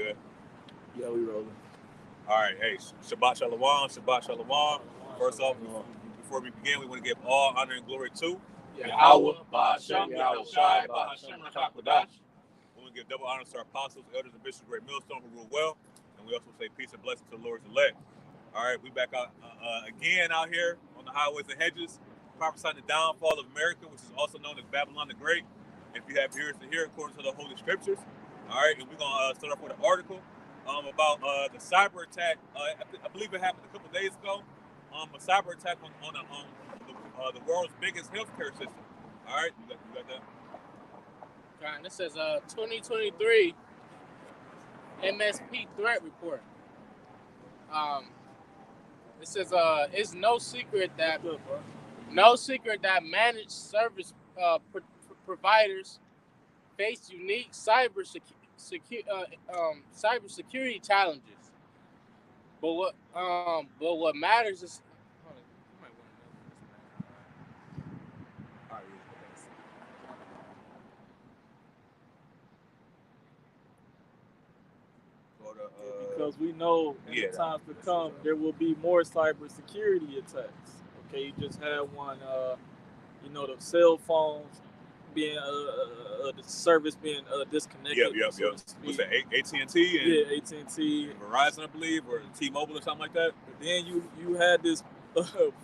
good? Yeah, we rolling. All right. Hey, Shabbat Shalom. Shabbat Shalom. First off, before we begin, we want to give all honor and glory to Yahweh, Ba'ashem, Yahweh Shai, Ba'ashem, Rakakwadash. We want to give double honor to our apostles, elders, and bishops, great millstone who rule well. And we also say peace and blessings to the Lord's elect. All right, we back out again out here on the highways and hedges, prophesying the downfall of America, which is also known as Babylon the Great. If you have ears to hear, according to the Holy Scriptures. All right, and we're going to start off with an article about the cyber attack. I believe it happened a couple days ago. A cyber attack on the world's biggest healthcare system. All right, you got that? All right, this says 2023 MSP threat report. It says it's no secret that managed service providers face unique cybersecurity challenges. But what matters is because we know in the times to come there will be more cybersecurity attacks. Okay, you just had one. The cell phones being the service being disconnected. Yep. What's that? AT&T and yeah, AT&T, Verizon, I believe, or T-Mobile or something like that. But then you had this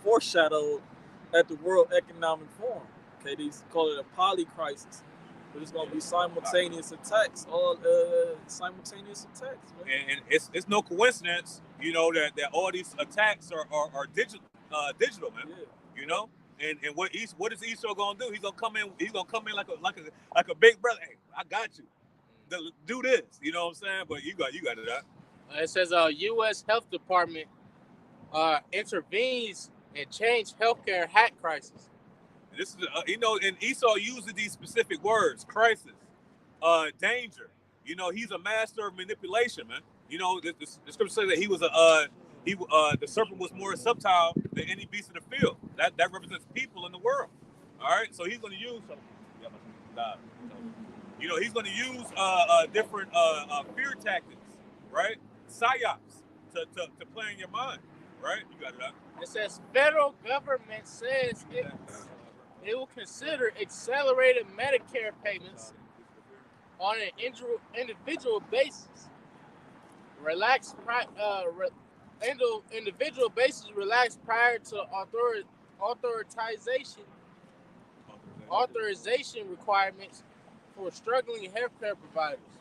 foreshadowed at the World Economic Forum. Okay, they call it a polycrisis. But it's going to be simultaneous attacks, simultaneous attacks. Man. And it's no coincidence, that all these attacks are digital, man. Yeah. And what is Esau gonna do? He's gonna come in like a big brother. Hey, I got you. Do this. You know what I'm saying? But you got it out. It says U.S. Health Department intervenes and change healthcare hack crisis. And this is and Esau uses these specific words: crisis, danger. He's a master of manipulation, man. The scripture says that he was the serpent was more subtle than any beast in the field. That represents people in the world. All right, so he's going to use, he's going to use different fear tactics, right? Psyops to play in your mind, right? You got it out. It says federal government says it will consider accelerated Medicare payments on an individual basis. Individual basis relaxed prior to authorization requirements for struggling healthcare providers.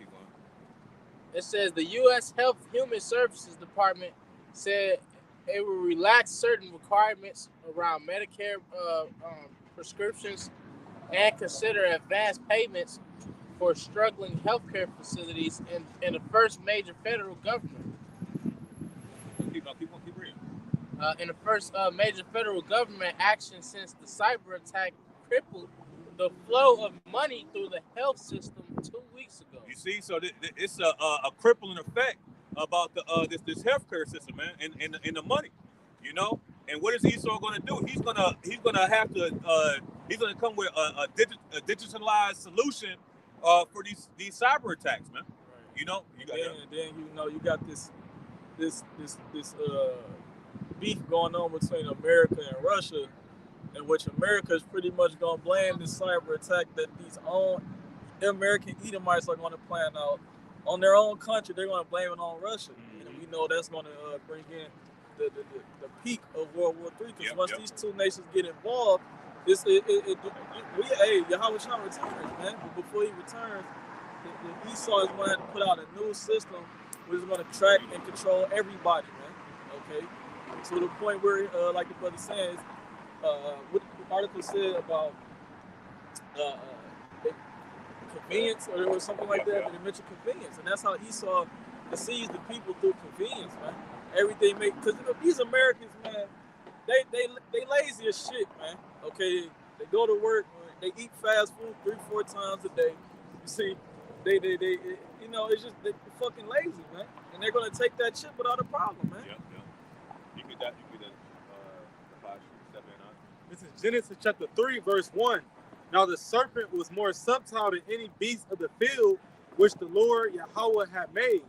It says the U.S. Health Human Services Department said it will relax certain requirements around Medicare prescriptions and consider advanced payments for struggling healthcare facilities in the first major federal government. Keep reading. In the first major federal government action since the cyber attack crippled the flow of money through the health system 2 weeks ago. You see, so it's a crippling effect about this healthcare system, man, and the money, And what is Esau going to do? He's gonna have to he's gonna come with a digitalized solution for these cyber attacks, man. Right. You got this beef going on between America and Russia, in which America is pretty much going to blame this cyber attack that these own American Edomites are going to plan out on their own country. They're going to blame it on Russia, and we know that's going to bring in the peak of World War III. Because once these two nations get involved, Yahweh Shah returns, man. But before he returns, the Esau is going to have to put out a new system which is going to track and control everybody, man. Okay, to the point where, like the brother says, what the article said about convenience, or there was something like that, but it mentioned convenience, and that's how Esau deceives the people through convenience, man. Everything because these Americans, man, they lazy as shit, man. Okay, they go to work, they eat fast food 3-4 times a day. You see, they it's just they're fucking lazy, man, and they're gonna take that shit without a problem, man. Yeah. You get that. This is Genesis chapter 3, verse 1. Now the serpent was more subtle than any beast of the field which the Lord Yahweh had made.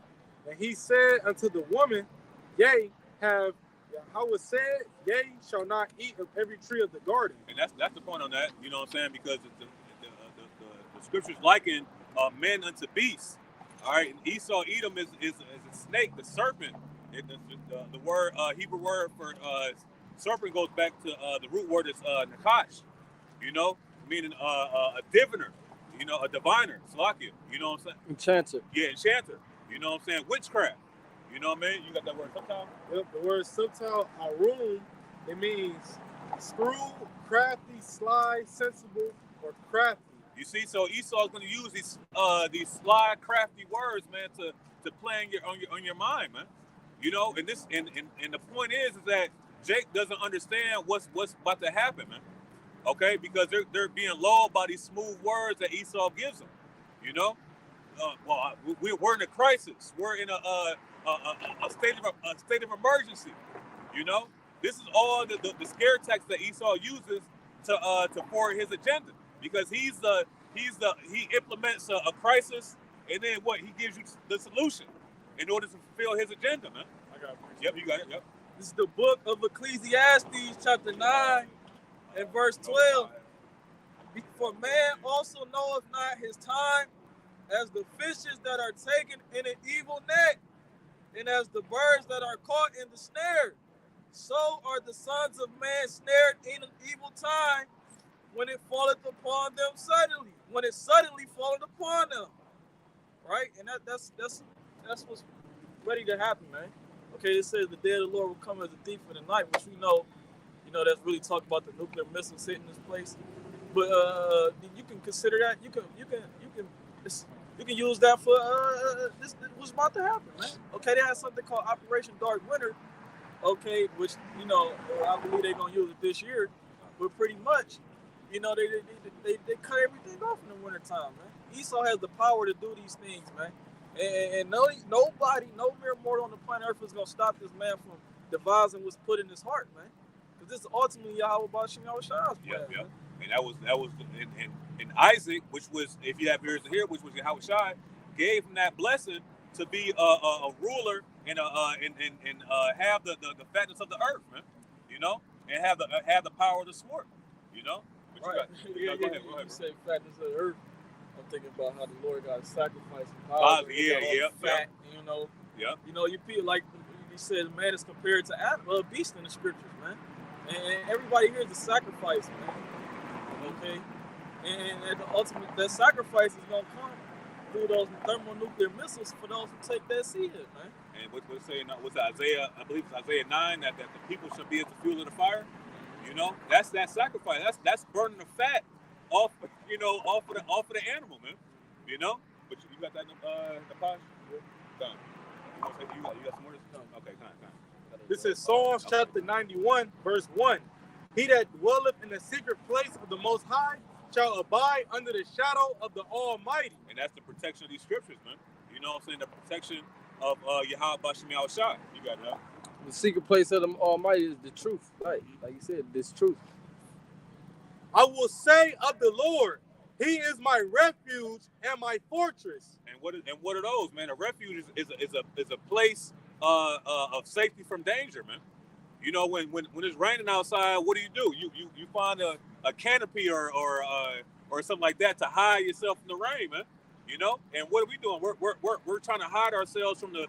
And he said unto the woman, Yea, have Yahweh said, Yea, shall not eat of every tree of the garden. And that's the point on that. You know what I'm saying? Because the scriptures liken men unto beasts. All right, and Esau, Edom is a snake, the serpent. The word Hebrew word for serpent goes back to the root word is nakash. You know, meaning a diviner. You know, a diviner, Salakia. You know what I'm saying? Enchanter. Yeah, enchanter. You know what I'm saying? Witchcraft. You know what I mean? You got that word subtile? Yep, the word subtile, arum, it means screw, crafty, sly, sensible, or crafty. You see, so Esau's going to use these sly, crafty words, man, to play on your mind, man. You know, and the point is that Jake doesn't understand what's about to happen, man. Okay, because they're being lulled by these smooth words that Esau gives them. You know, we're in a crisis. We're in a state of emergency. You know, this is all the scare text that Esau uses to forward his agenda, because he implements a crisis, and then what, he gives you the solution in order to fulfill his agenda, man. I got it. Yep, you got it. Yep. This is the book of Ecclesiastes, chapter 9 and verse 12. For man also knoweth not his time, as the fishes that are taken in an evil net, and as the birds that are caught in the snare. So are the sons of man snared in an evil time, when it falleth upon them suddenly. When it suddenly falleth upon them. Right? And that's what's ready to happen, man. Okay, it says the day of the Lord will come as a thief in the night, which we know, that's really talking about the nuclear missiles hitting this place. But you can consider that. You can use that for this what's about to happen, man. Okay, they have something called Operation Dark Winter. Okay, which I believe they're gonna use it this year. But pretty much, they cut everything off in the wintertime, man. Esau has the power to do these things, man. And nobody, no mere mortal on the planet Earth is gonna stop this man from devising what's put in his heart, man. Because this is ultimately Yahweh Bashim Yahushai's plan. Yep. And that was in Isaac, which was, if you have ears to hear, which was Yahweh Shai, gave him that blessing to be a ruler and have the fatness of the earth, man. And have the power of the sword. But right. Go ahead. You say fatness of the earth. I'm thinking about how the Lord got sacrificed. Fat. Yeah. You feel like you said, man is compared to a beast in the scriptures, man. And everybody here is a sacrifice, man. Okay, and at the ultimate, that sacrifice is gonna come through those thermonuclear missiles for those who take that seed, man. And what's saying? What's Isaiah? I believe it's Isaiah 9 that the people should be as the fuel of the fire. That's that sacrifice. That's burning the fat off of the animal, man. But you got that the posh? Done. You got some more? Okay, kind. This is Psalms chapter 91, verse 1. He that dwelleth in the secret place of the Most High shall abide under the shadow of the Almighty. And that's the protection of these scriptures, man. You know what I'm saying? The protection of Yahweh Bashim Yahushai. You got that. The secret place of the Almighty is the truth. Right. Like you said, this truth. I will say of the Lord, He is my refuge and my fortress. And what are those, man? A refuge is a place of safety from danger, man. When it's raining outside, what do? You find a canopy or something like that to hide yourself from the rain, man. And what are we doing? We're trying to hide ourselves from the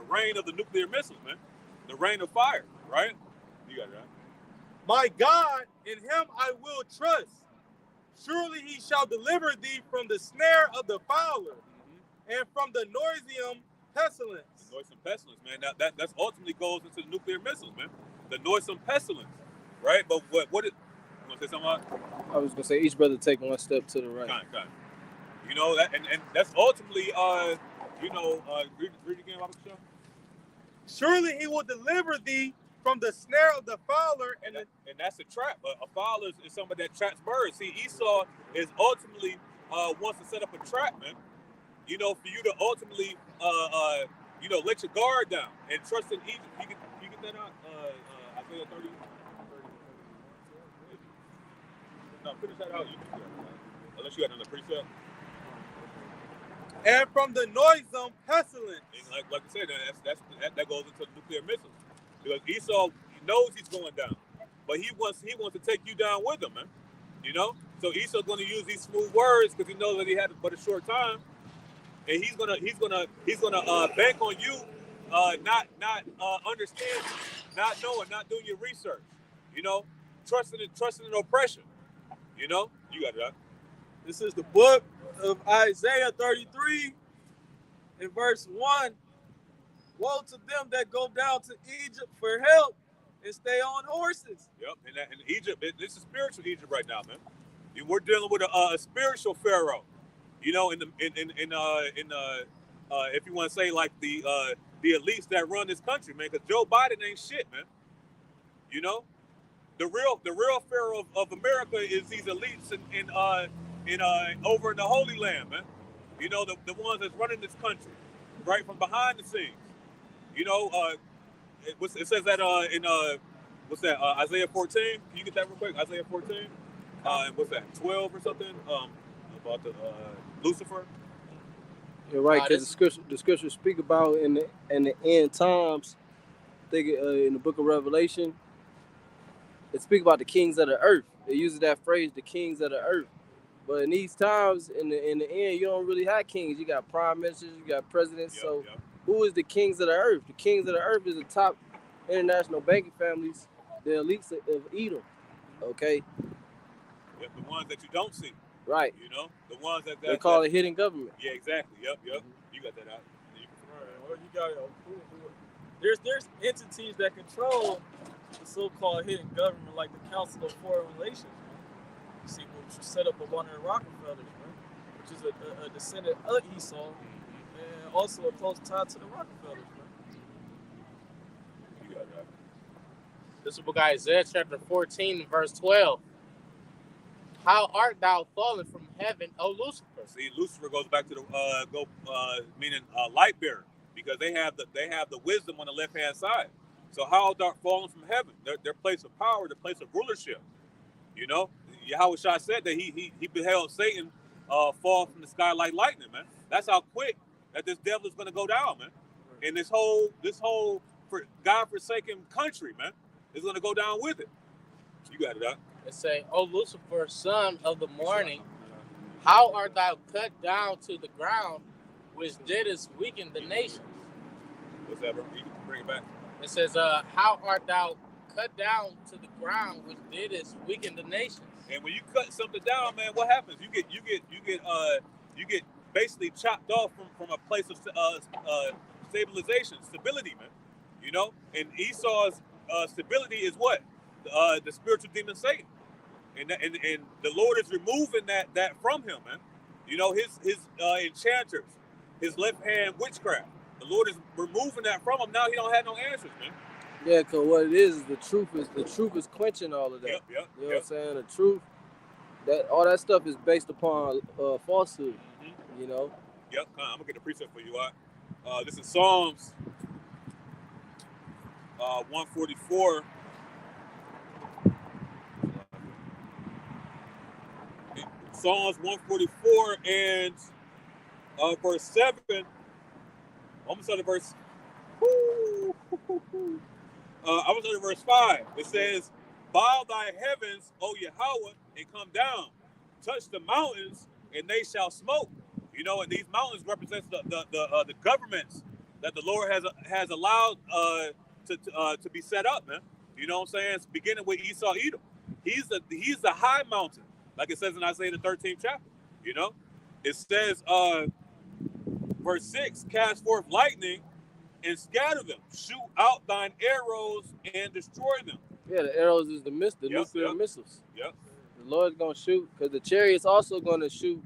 rain of the nuclear missiles, man. The rain of fire, right? You got it, right? My God, in Him I will trust. Surely He shall deliver thee from the snare of the fowler, and from the noisome pestilence. The noisome pestilence, man. That's ultimately goes into the nuclear missiles, man. The noisome pestilence, right? But what is? You want to say something about? I was gonna say each brother take one step to the right. Kind. That, and that's ultimately, read again, Robert Shaw. Surely He will deliver thee from the snare of the fowler, and that's a trap. A fowler is somebody that traps birds. See, Esau is ultimately wants to set up a trap, man. For you to ultimately, let your guard down and trust in Egypt. You get that out? Isaiah 30. No, finish that out. Unless you got another precept. and from the noisome pestilence. And like I said, that goes into the nuclear missiles. Because Esau knows he's going down, but he wants to take you down with him, man. You know, so Esau's going to use these smooth words because he knows that he had but a short time, and he's gonna bank on you, not understanding, not knowing, not doing your research. You know, trusting in oppression. You know, you got that. This is the book of Isaiah 33 in verse 1. Woe to them that go down to Egypt for help and stay on horses. Yep, and Egypt, this is spiritual Egypt right now, man. We're dealing with a spiritual pharaoh. You know, if you want to say like the elites that run this country, man, because Joe Biden ain't shit, man. You know, the real pharaoh of America is these elites in over in the Holy Land, man. You know, the ones that's running this country, right from behind the scenes. You know, it says that in Isaiah 14. Can you get that real quick? Isaiah 14. What's that? 12 or something? About the Lucifer. You're right, because the scriptures speak about in the end times. I think in the book of Revelation, it speaks about the kings of the earth. It uses that phrase, the kings of the earth. But in these times, in the end, you don't really have kings. You got prime ministers, you got presidents. Yep. Who is the kings of the earth? The kings of the earth is the top international banking families, the elites of Edom. Okay. Yep, the ones that you don't see. Right. You know, the ones that they call it hidden government. Yeah, exactly. Yep. Mm-hmm. You got that out. Right. Well, you got there's entities that control the so-called hidden government, like the Council of Foreign Relations. You see, which was set up by one of the Rockefellers, right? Which is a descendant of Esau, and also a close tie to the Rockefellers, right? You got that. This is the book of Isaiah chapter 14, verse 12. How art thou fallen from heaven, O Lucifer? See, Lucifer goes back to the meaning light bearer, because they have the wisdom on the left hand side. So how art thou fallen from heaven? Their place of power, their place of rulership. You know, Yahweh Shah said that he beheld Satan fall from the sky like lightning, man. That's how quick that this devil is going to go down, man. And this whole God-forsaken country, man, is going to go down with it. You got it, huh? It say, O Lucifer, son of the morning, how art thou cut down to the ground, which didst weaken the nations? What's that, bro? You can bring it back. It says, how art thou cut down to the ground, which didst weaken the nations? And when you cut something down, man, what happens? You get basically chopped off from a place of stabilization, stability, man. You know, and Esau's stability is what? The spiritual demon Satan. And the Lord is removing that from him, man. You know, his enchanters, his left hand witchcraft. The Lord is removing that from him. Now he don't have no answers, man. Yeah, because what it is the truth is quenching all of that. Yep. You know what I'm saying? The truth, that all that stuff is based upon falsehood. Mm-hmm. You know. Yep. I'm gonna get the precept for you. This is Psalms 144. Psalms 144 and verse 7. Almost on the verse. I was on verse 5. It says, "Bow thy heavens, O Yahweh, and come down. Touch the mountains, and they shall smoke." You know, and these mountains represents the governments that the Lord has allowed to be set up, man. You know what I'm saying? It's beginning with Esau, Edom. He's the high mountain, like it says in Isaiah the 13th chapter. You know, it says, verse 6, "Cast forth lightning and scatter them. Shoot out thine arrows and destroy them." Yeah, the arrows is the nuclear missiles. Yep. The Lord's gonna shoot, because the chariot's also gonna shoot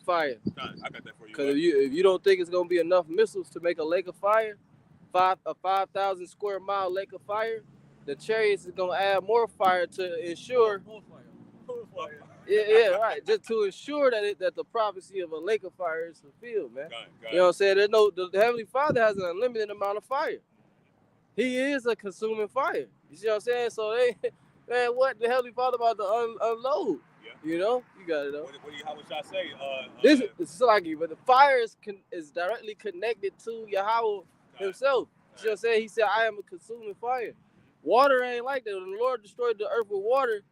fire. I got that for you. Because if you don't think it's gonna be enough missiles to make a lake of fire, a 5,000 square mile lake of fire, the chariots is gonna add more fire to ensure. More fire. Yeah, right. Just to ensure that the prophecy of a lake of fire is fulfilled, man. Got it. You know what I'm saying? The Heavenly Father has an unlimited amount of fire. He is a consuming fire. You see what I'm saying? So Man, what the Heavenly Father about to unload? Yeah. You know, you got it though. How would I say? This is like you, but the fire is directly connected to Yahweh himself. You know what I'm saying? He said, I am a consuming fire. Water ain't like that. When the Lord destroyed the earth with water,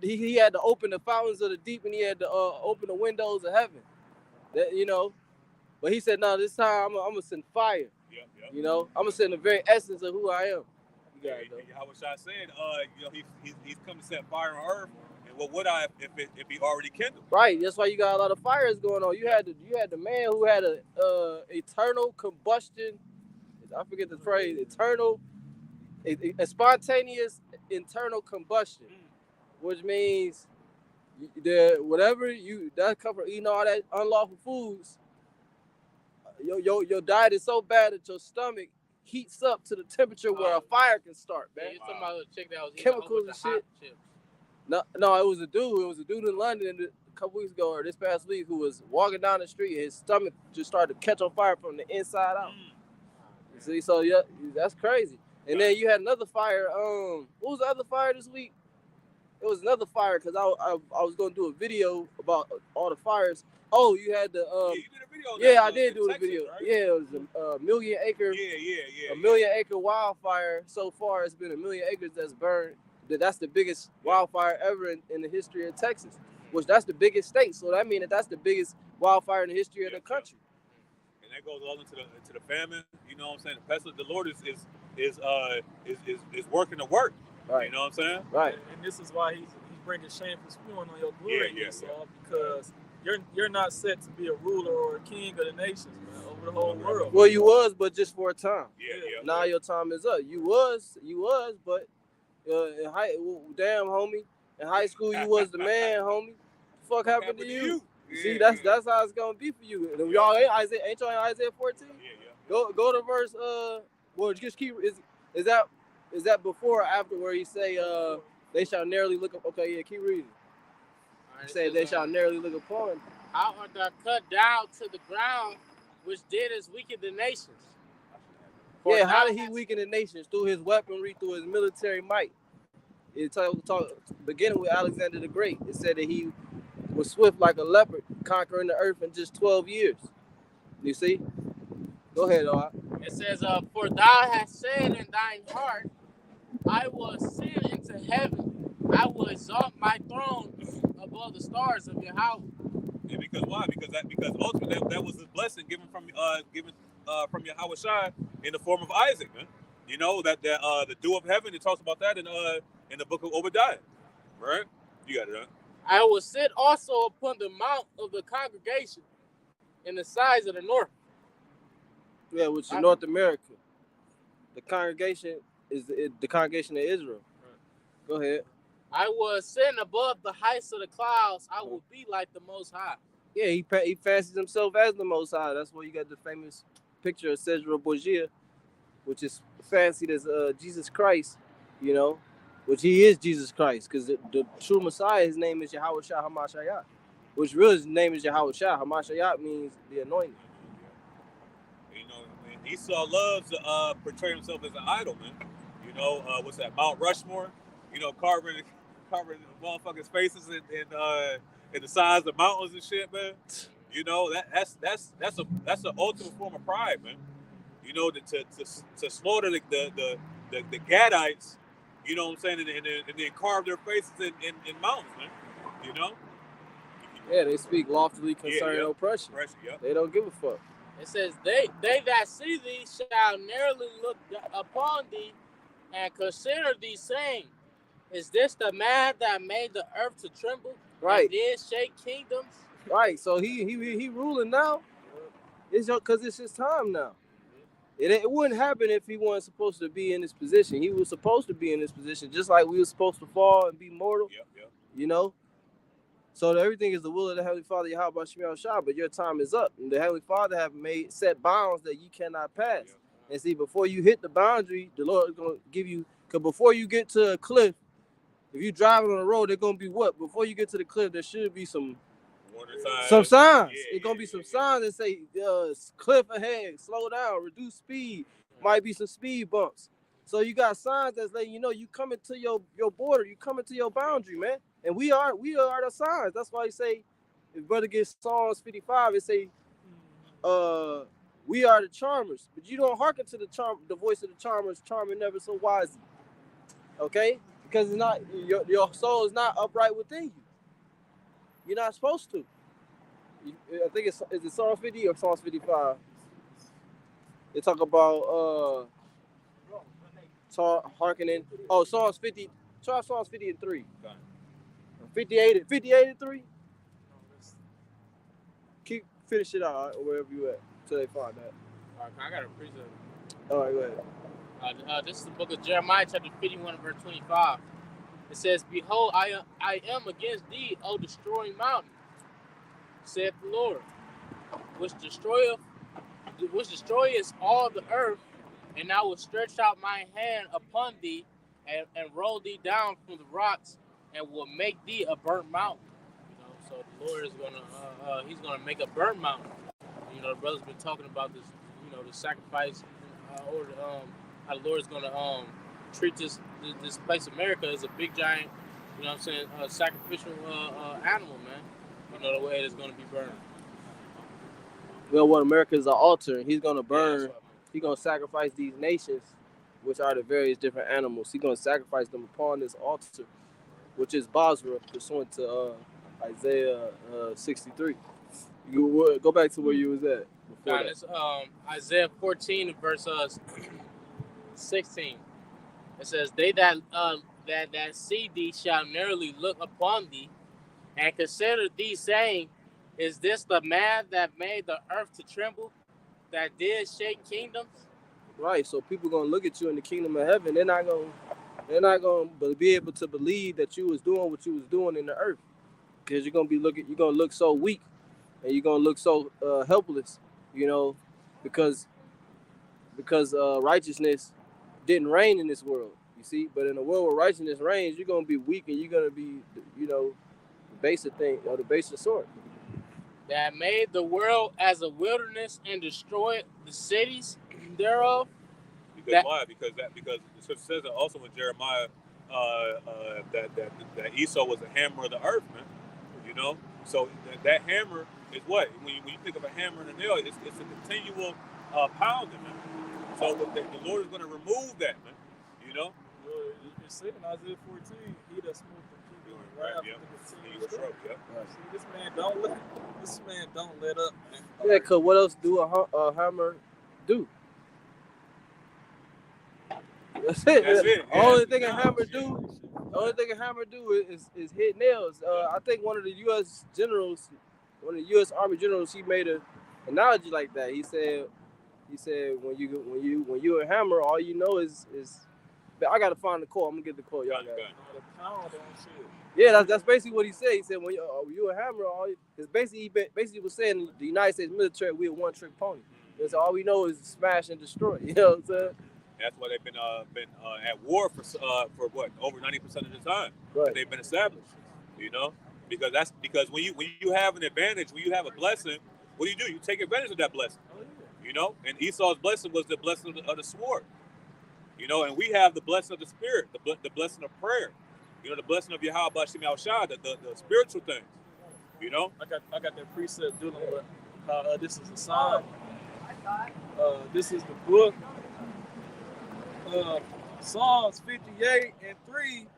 he had to open the fountains of the deep and he had to open the windows of heaven. That, you know, but he said, no, this time I'm going to send fire. Yep. You know, I'm going to send the very essence of who I am. You got it, though. How I said, you know, he's come to set fire on earth. And what would I if he already kindled? Right. That's why you got a lot of fires going on. You had the man who had a eternal combustion. I forget the phrase. A spontaneous internal combustion, which means that come from eating all that unlawful foods. Your diet is so bad that your stomach heats up to the temperature where a fire can start, man. Yeah, you're talking about a chick that was chemicals and shit. No, it was a dude. It was a dude in London a couple weeks ago or this past week who was walking down the street and his stomach just started to catch on fire from the inside out. See, so yeah, that's crazy. And then you had another fire. What was the other fire this week? It was another fire because I was going to do a video about all the fires. Oh, you had the you did a video. I did do the video. Right? Yeah, it was a million acre. Yeah. A million acre wildfire. So far, it's been a million acres that's burned. That's the biggest wildfire ever in the history of Texas. Which that's the biggest state. So that means that's the biggest wildfire in the history of the country. And that goes all into the famine. You know what I'm saying? The pestilence. The Lord is working the work. Right. You know what I'm saying? Right. And this is why he's bringing shameful spewing on your glory, Esau, because you're not set to be a ruler or a king of the nations, man, over the whole world. Well, you was, but just for a time. Yeah. Now your time is up. You was, but damn, homie. In high school, you was the man, homie. What the fuck happened to you? See, that's how it's gonna be for you. And y'all ain't y'all in Isaiah 14? Yeah. Go to verse well, just keep is that before or after where he say they shall narrowly look up? Okay, yeah, keep reading. He say they shall narrowly look upon. How art thou cut down to the ground, which did as weaken the nations? Yeah, how did he weaken the nations? Through his weaponry, through his military might. It beginning with Alexander the Great. It said that he was swift like a leopard, conquering the earth in just 12 years. You see? Go ahead, Oa. It says, for thou hast said in thine heart, I will ascend into heaven. I will exalt my throne above the stars of Yahweh. Yeah, because why? Because ultimately that was his blessing given from Yahweh Shai in the form of Isaac, man. You know that the dew of heaven. It talks about that in the book of Obadiah, right? You got it, huh? I will sit also upon the mount of the congregation in the sides of the north. Yeah, which is North America. The congregation is the congregation of Israel. Right. Go ahead. I will ascend above the heights of the clouds. I will be like the Most High. Yeah, he fancies himself as the Most High. That's why you got the famous picture of Cedra Borgia, which is fancied as Jesus Christ, you know, which he is Jesus Christ, because the true Messiah, his name is Yahweh Shah Hamashiach, which really his name is Yahweh Shah. Hamashiach means the anointed. You know, Esau loves to portray himself as an idol, man. You know, what's that, Mount Rushmore? You know, carving the motherfuckers' faces in the sides of mountains and shit, man. You know, that's an ultimate form of pride, man. You know, to slaughter the Gadites, you know what I'm saying, and then carve their faces in mountains, man. You know? Yeah, they speak loftily concerning oppression. Yeah. They don't give a fuck. It says, they that see thee shall narrowly look upon thee and consider thee, saying, is this the man that made the earth to tremble? Right. And did shake kingdoms? Right. So he ruling now. It's because it's his time now. It wouldn't happen if he wasn't supposed to be in this position. He was supposed to be in this position, just like we were supposed to fall and be mortal. Yep. You know? So everything is the will of the Heavenly Father, Yahweh Shemiel Shah, but your time is up. And the Heavenly Father have set bounds that you cannot pass. Yep. And see, before you hit the boundary, the Lord is going to give you, because before you get to a cliff, if you're driving on the road, they're going to be what? Before you get to the cliff, there should be some signs. It's going to be some signs that say, cliff ahead, slow down, reduce speed. Might be some speed bumps. So you got signs that's letting you know you coming to your border, you coming to your boundary, man. And we are the signs. That's why you say, if brother gets Psalms 55, it say, we are the charmers, but you don't hearken to the voice of the charmers, charming never so wisely. Okay, because it's not your soul is not upright within you. You're not supposed to. I think is it Psalms 50 or Psalms 55? They talk about hearkening. Oh, Psalms 50. Try Psalms 50 and 3. 58 and 3. Finish it out wherever you at until they find that. All right, I got a precept. All right, go ahead. This is the book of Jeremiah, chapter 51, verse 25. It says, "Behold, I am against thee, O destroying mountain, saith the Lord, which destroyeth all the earth, and I will stretch out my hand upon thee, and roll thee down from the rocks, and will make thee a burnt mountain." You know, so the Lord is he's gonna make a burnt mountain. You know, the brother's been talking about this. You know, the sacrifice, or how the Lord is gonna treat this place, America, as a big giant. You know what I'm saying? Sacrificial animal, man. You know, the way it is gonna be burned. Well, what America is an altar, and he's gonna burn. He's gonna sacrifice these nations, which are the various different animals. He's gonna sacrifice them upon this altar, which is Basra, pursuant to Isaiah 63. You go back to where you was at before that. It's Isaiah 14, verse 16. It says, "They that see thee shall narrowly look upon thee, and consider thee, saying, Is this the man that made the earth to tremble, that did shake kingdoms?" Right. So people gonna look at you in the kingdom of heaven. They're not gonna be able to believe that you was doing what you was doing in the earth, because you're gonna look so weak, and you're gonna look so helpless. You know, because righteousness didn't reign in this world. You see, but in a world where righteousness reigns, you're gonna be weak, and you're gonna be, you know, the baser sort. That made the world as a wilderness and destroyed the cities thereof. Why? Because the scripture says that also in Jeremiah that Esau was a hammer of the earth, man. You know, so that hammer is what? When you think of a hammer and a nail, it's a continual pounding, man. So the Lord is going to remove that, man. You know. It's said in Isaiah 14, "He that smote the kingdom right, wrath yep. with the He was struck, yep. See, this man don't let up, man. Yeah, cause what else do a hammer do? That's it. That's it. Yeah. Only thing a hammer do is hit nails. I think one of the U.S. Army generals, he made an analogy like that. He said when you a hammer, all you know is. I gotta find the quote. I'm gonna get the quote. Y'all got it. The pound on shit. Yeah, that's basically what he said. He said when you a hammer, he basically was saying the United States military, we're a one-trick pony. That's all we know is smash and destroy. You know what I'm saying? That's why they've been at war for what, over 90% of the time. Right. They've been established. You know, because when you have an advantage, when you have a blessing, what do? You take advantage of that blessing. You know, and Esau's blessing was the blessing of the sword. You know, and we have the blessing of the spirit, the blessing of prayer. You know, the blessing of Yahweh Bashim Al-Shah, the spiritual things. You know? I got that precept dealing with how this is a sign. This is the book. Psalms 58 and 3.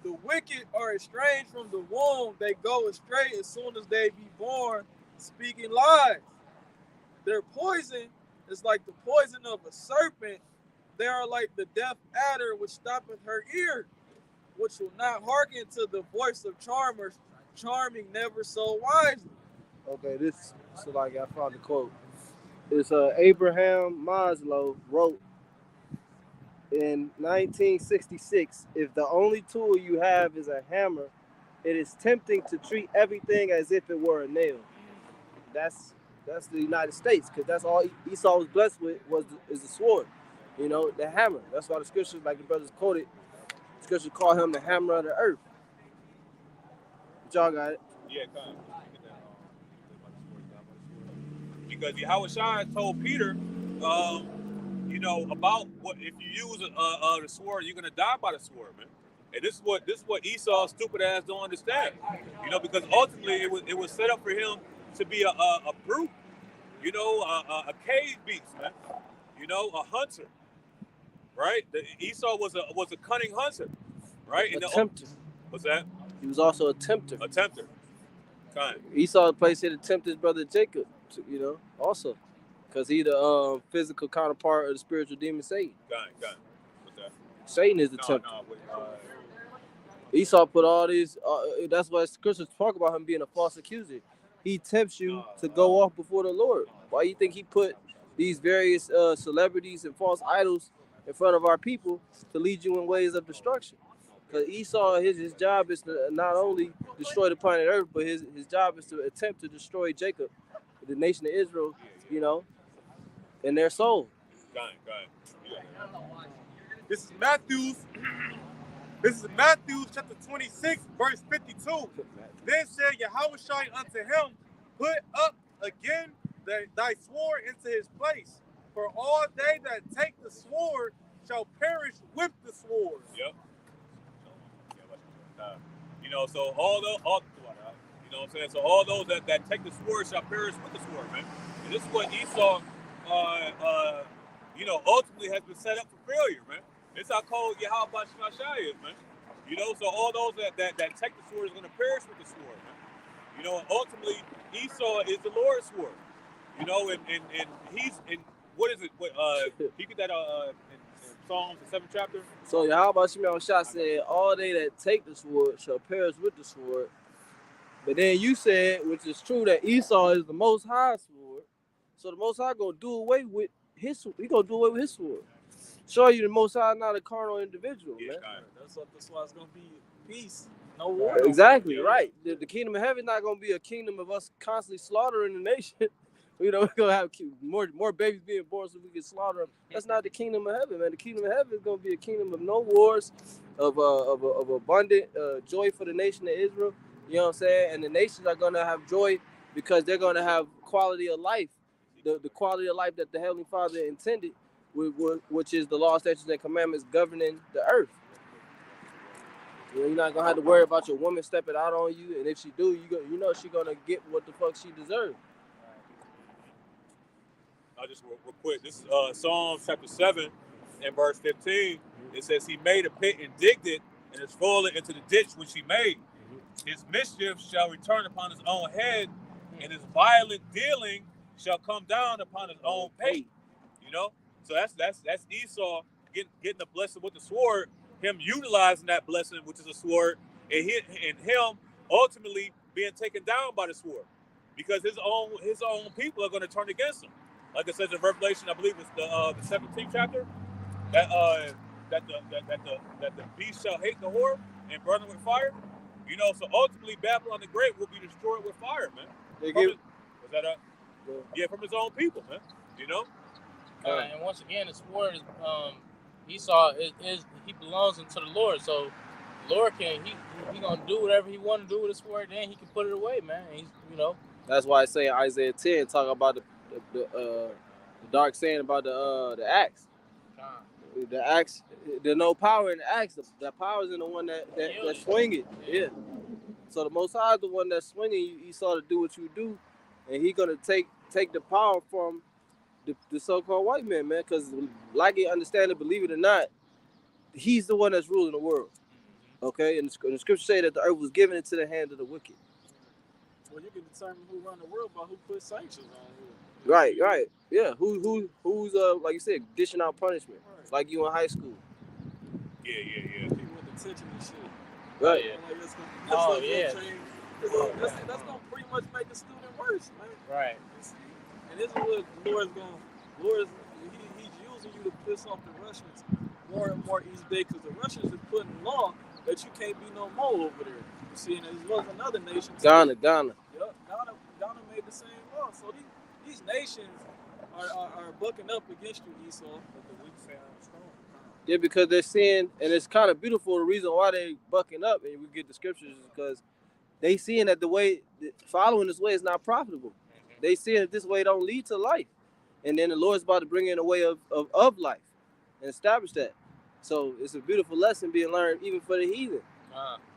The wicked are estranged from the womb. They go astray as soon as they be born, speaking lies. Their poison is like the poison of a serpent. They are like the deaf adder which stoppeth her ear, which will not hearken to the voice of charmers, charming never so wisely. Okay, so like I found the quote. It's Abraham Maslow wrote in 1966, "If the only tool you have is a hammer, it is tempting to treat everything as if it were a nail." That's the United States, because that's all Esau was blessed with is the sword. You know, the hammer. That's why the scriptures, like the brothers quoted, the scriptures call him the hammer of the earth. But y'all got it. Yeah, kind of. Because Yahweh Shai told Peter, you about what if you use the sword, you're gonna die by the sword, man. And this is what Esau's stupid ass don't understand. Because ultimately it was set up for him to be a brute, a cave beast, man. A hunter, right? Esau was a cunning hunter, right? A tempter. What's that? He was also a tempter. A tempter. Kind. Esau placed here to tempt his brother Jacob, also. Because he the physical counterpart of the spiritual demon Satan. Got it. What's that? Satan is the tempter. Esau put all these, that's why scriptures talk about him being a false accuser. He tempts you to go off before the Lord. Why you think he put these various celebrities and false idols in front of our people to lead you in ways of destruction? Because Esau, his job is to not only destroy the planet Earth, but his job is to attempt to destroy Jacob, the nation of Israel, and their soul. Got it. Yeah. This is Matthew chapter 26, verse 52. Then said Yahushua unto him, put up again thy sword into his place. For all they that take the sword shall perish with the sword. Yep. So all those that take the sword shall perish with the sword, man. And this is what Esau, ultimately has been set up for failure, man. This is how cold Yahweh Shemashai is, man. So all those that take the sword is going to perish with the sword, man. And ultimately Esau is the Lord's sword. And he's in what is it? He get that in Psalms, the 7th chapter. So Yahweh Shemashai said, all they that take the sword shall perish with the sword. But then you said, which is true, that Esau is the Most High sword. So the Most High gonna do away with his. He gonna do away with his sword. Show you the Most High not a carnal individual, man. That's why it's gonna be peace, no war. Exactly right. The kingdom of heaven is not gonna be a kingdom of us constantly slaughtering the nation. We're gonna have more babies being born so we can slaughter them. That's not the kingdom of heaven, man. The kingdom of heaven is gonna be a kingdom of no wars, of abundant joy for the nation of Israel. You know what I'm saying? And the nations are gonna have joy because they're gonna have quality of life, the quality of life that the Heavenly Father intended, which is the law, statutes, and commandments governing the earth. You're not gonna have to worry about your woman stepping out on you, and if she do, she's gonna get what the fuck she deserves. I'll just real quick. This is Psalms chapter 7 and verse 15. It says, he made a pit and digged it, and has fallen into the ditch which he made. His mischief shall return upon his own head, and his violent dealing shall come down upon his own pate. So that's Esau getting the blessing with the sword, him utilizing that blessing, which is a sword, and him ultimately being taken down by the sword, because his own people are going to turn against him. Like it says in Revelation, I believe it's the 17th chapter, that the beast shall hate the whore and burn them with fire. So ultimately Babylon the Great will be destroyed with fire, man. From his own people, man. And once again, the sword is Esau is he belongs unto the Lord. So the Lord he gonna do whatever he want to do with the sword. Then he can put it away, man. That's why I say in Isaiah 10 talk about the dark saying about the axe. The axe, there's no power in the axe. The power is in the one that swing it. Yeah. So the Most High is the one that's swinging you, Esau, to do what you do, and he gonna take the power from the so-called white man, man. Because like you understand it, believe it or not, he's the one that's ruling the world. Okay, and the scripture say that the earth was given into the hand of the wicked. Well, you can determine who run the world by who put sanctions on who. Right. Yeah. Who's like you said, dishing out punishment, right. Like you in high school. Yeah. People with attention and shit. Right. That's gonna pretty much make the student worse, man. Right. And this is what the Lord's he's using you to piss off the Russians more and more each day, because the Russians are putting law that you can't be no more over there. You see, and as well as another nation. Ghana. Yep, Ghana made the same law. So these nations are bucking up against you, Esau. But the weak say I'm strong. Yeah, because they're seeing, and it's kind of beautiful. The reason why they bucking up, and we get the scriptures, is because they seeing that the way following this way is not profitable. They seeing that this way don't lead to life. and then the Lord's about to bring in a way of life and establish that. So it's a beautiful lesson being learned even for the heathen.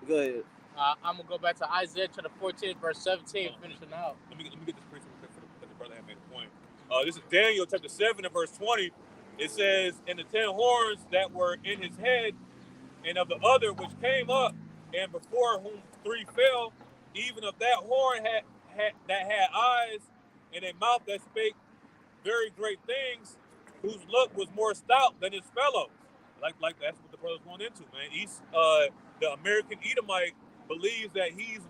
Go ahead. I'm gonna go back to Isaiah chapter 14, verse 17, finishing out. Let me get this preaching because the brother had made a point. This is Daniel chapter 7 and verse 20. It says, "And the 10 horns that were in his head, and of the other which came up, and before whom 3 fell, even of that horn that had eyes, and a mouth that spake very great things, whose look was more stout than his fellows." Like that's what the brother's going into, man. He's the American Edomite believes that he's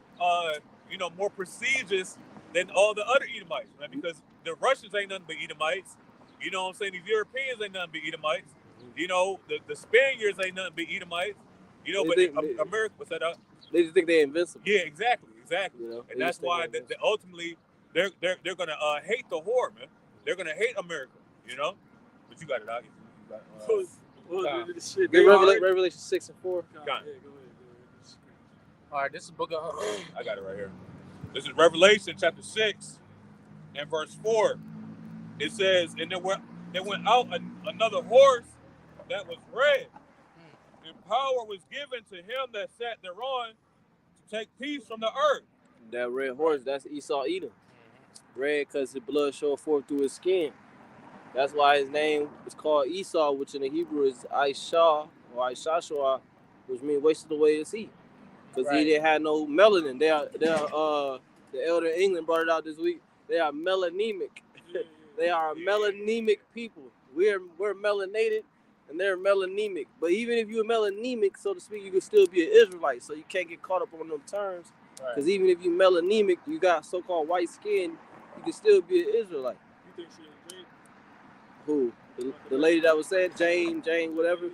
more prestigious than all the other Edomites, man, because the Russians ain't nothing but Edomites. You know what I'm saying? These Europeans ain't nothing but Edomites. You know, the Spaniards ain't nothing but Edomites. You know, America was set up. They just think they're invincible. Yeah, exactly. You know, and that's why ultimately they're gonna hate the whore, man. They're gonna hate America, you know. But you got it out. Revelation 6 and 4. All right, this is book of. I got it right here. This is Revelation chapter 6 and verse 4. It says, "And there went out another horse that was red, and power was given to him that sat thereon to take peace from the earth." That red horse, that's Esau Edom. Red because his blood showed forth through his skin. That's why his name is called Esau, which in the Hebrew is Aisha or Aishashua, which means wasted away his heat. Because he didn't have no melanin. They are the elder in England brought it out this week. They are melanemic. They are a melanemic people. We're melanated and they're melanemic. But even if you're melanemic, so to speak, you can still be an Israelite. So you can't get caught up on them terms. Because even if you're melanemic, you got so-called white skin, you can still be an Israelite. You think she a Jade? Who? The lady that was saying Jane, whatever.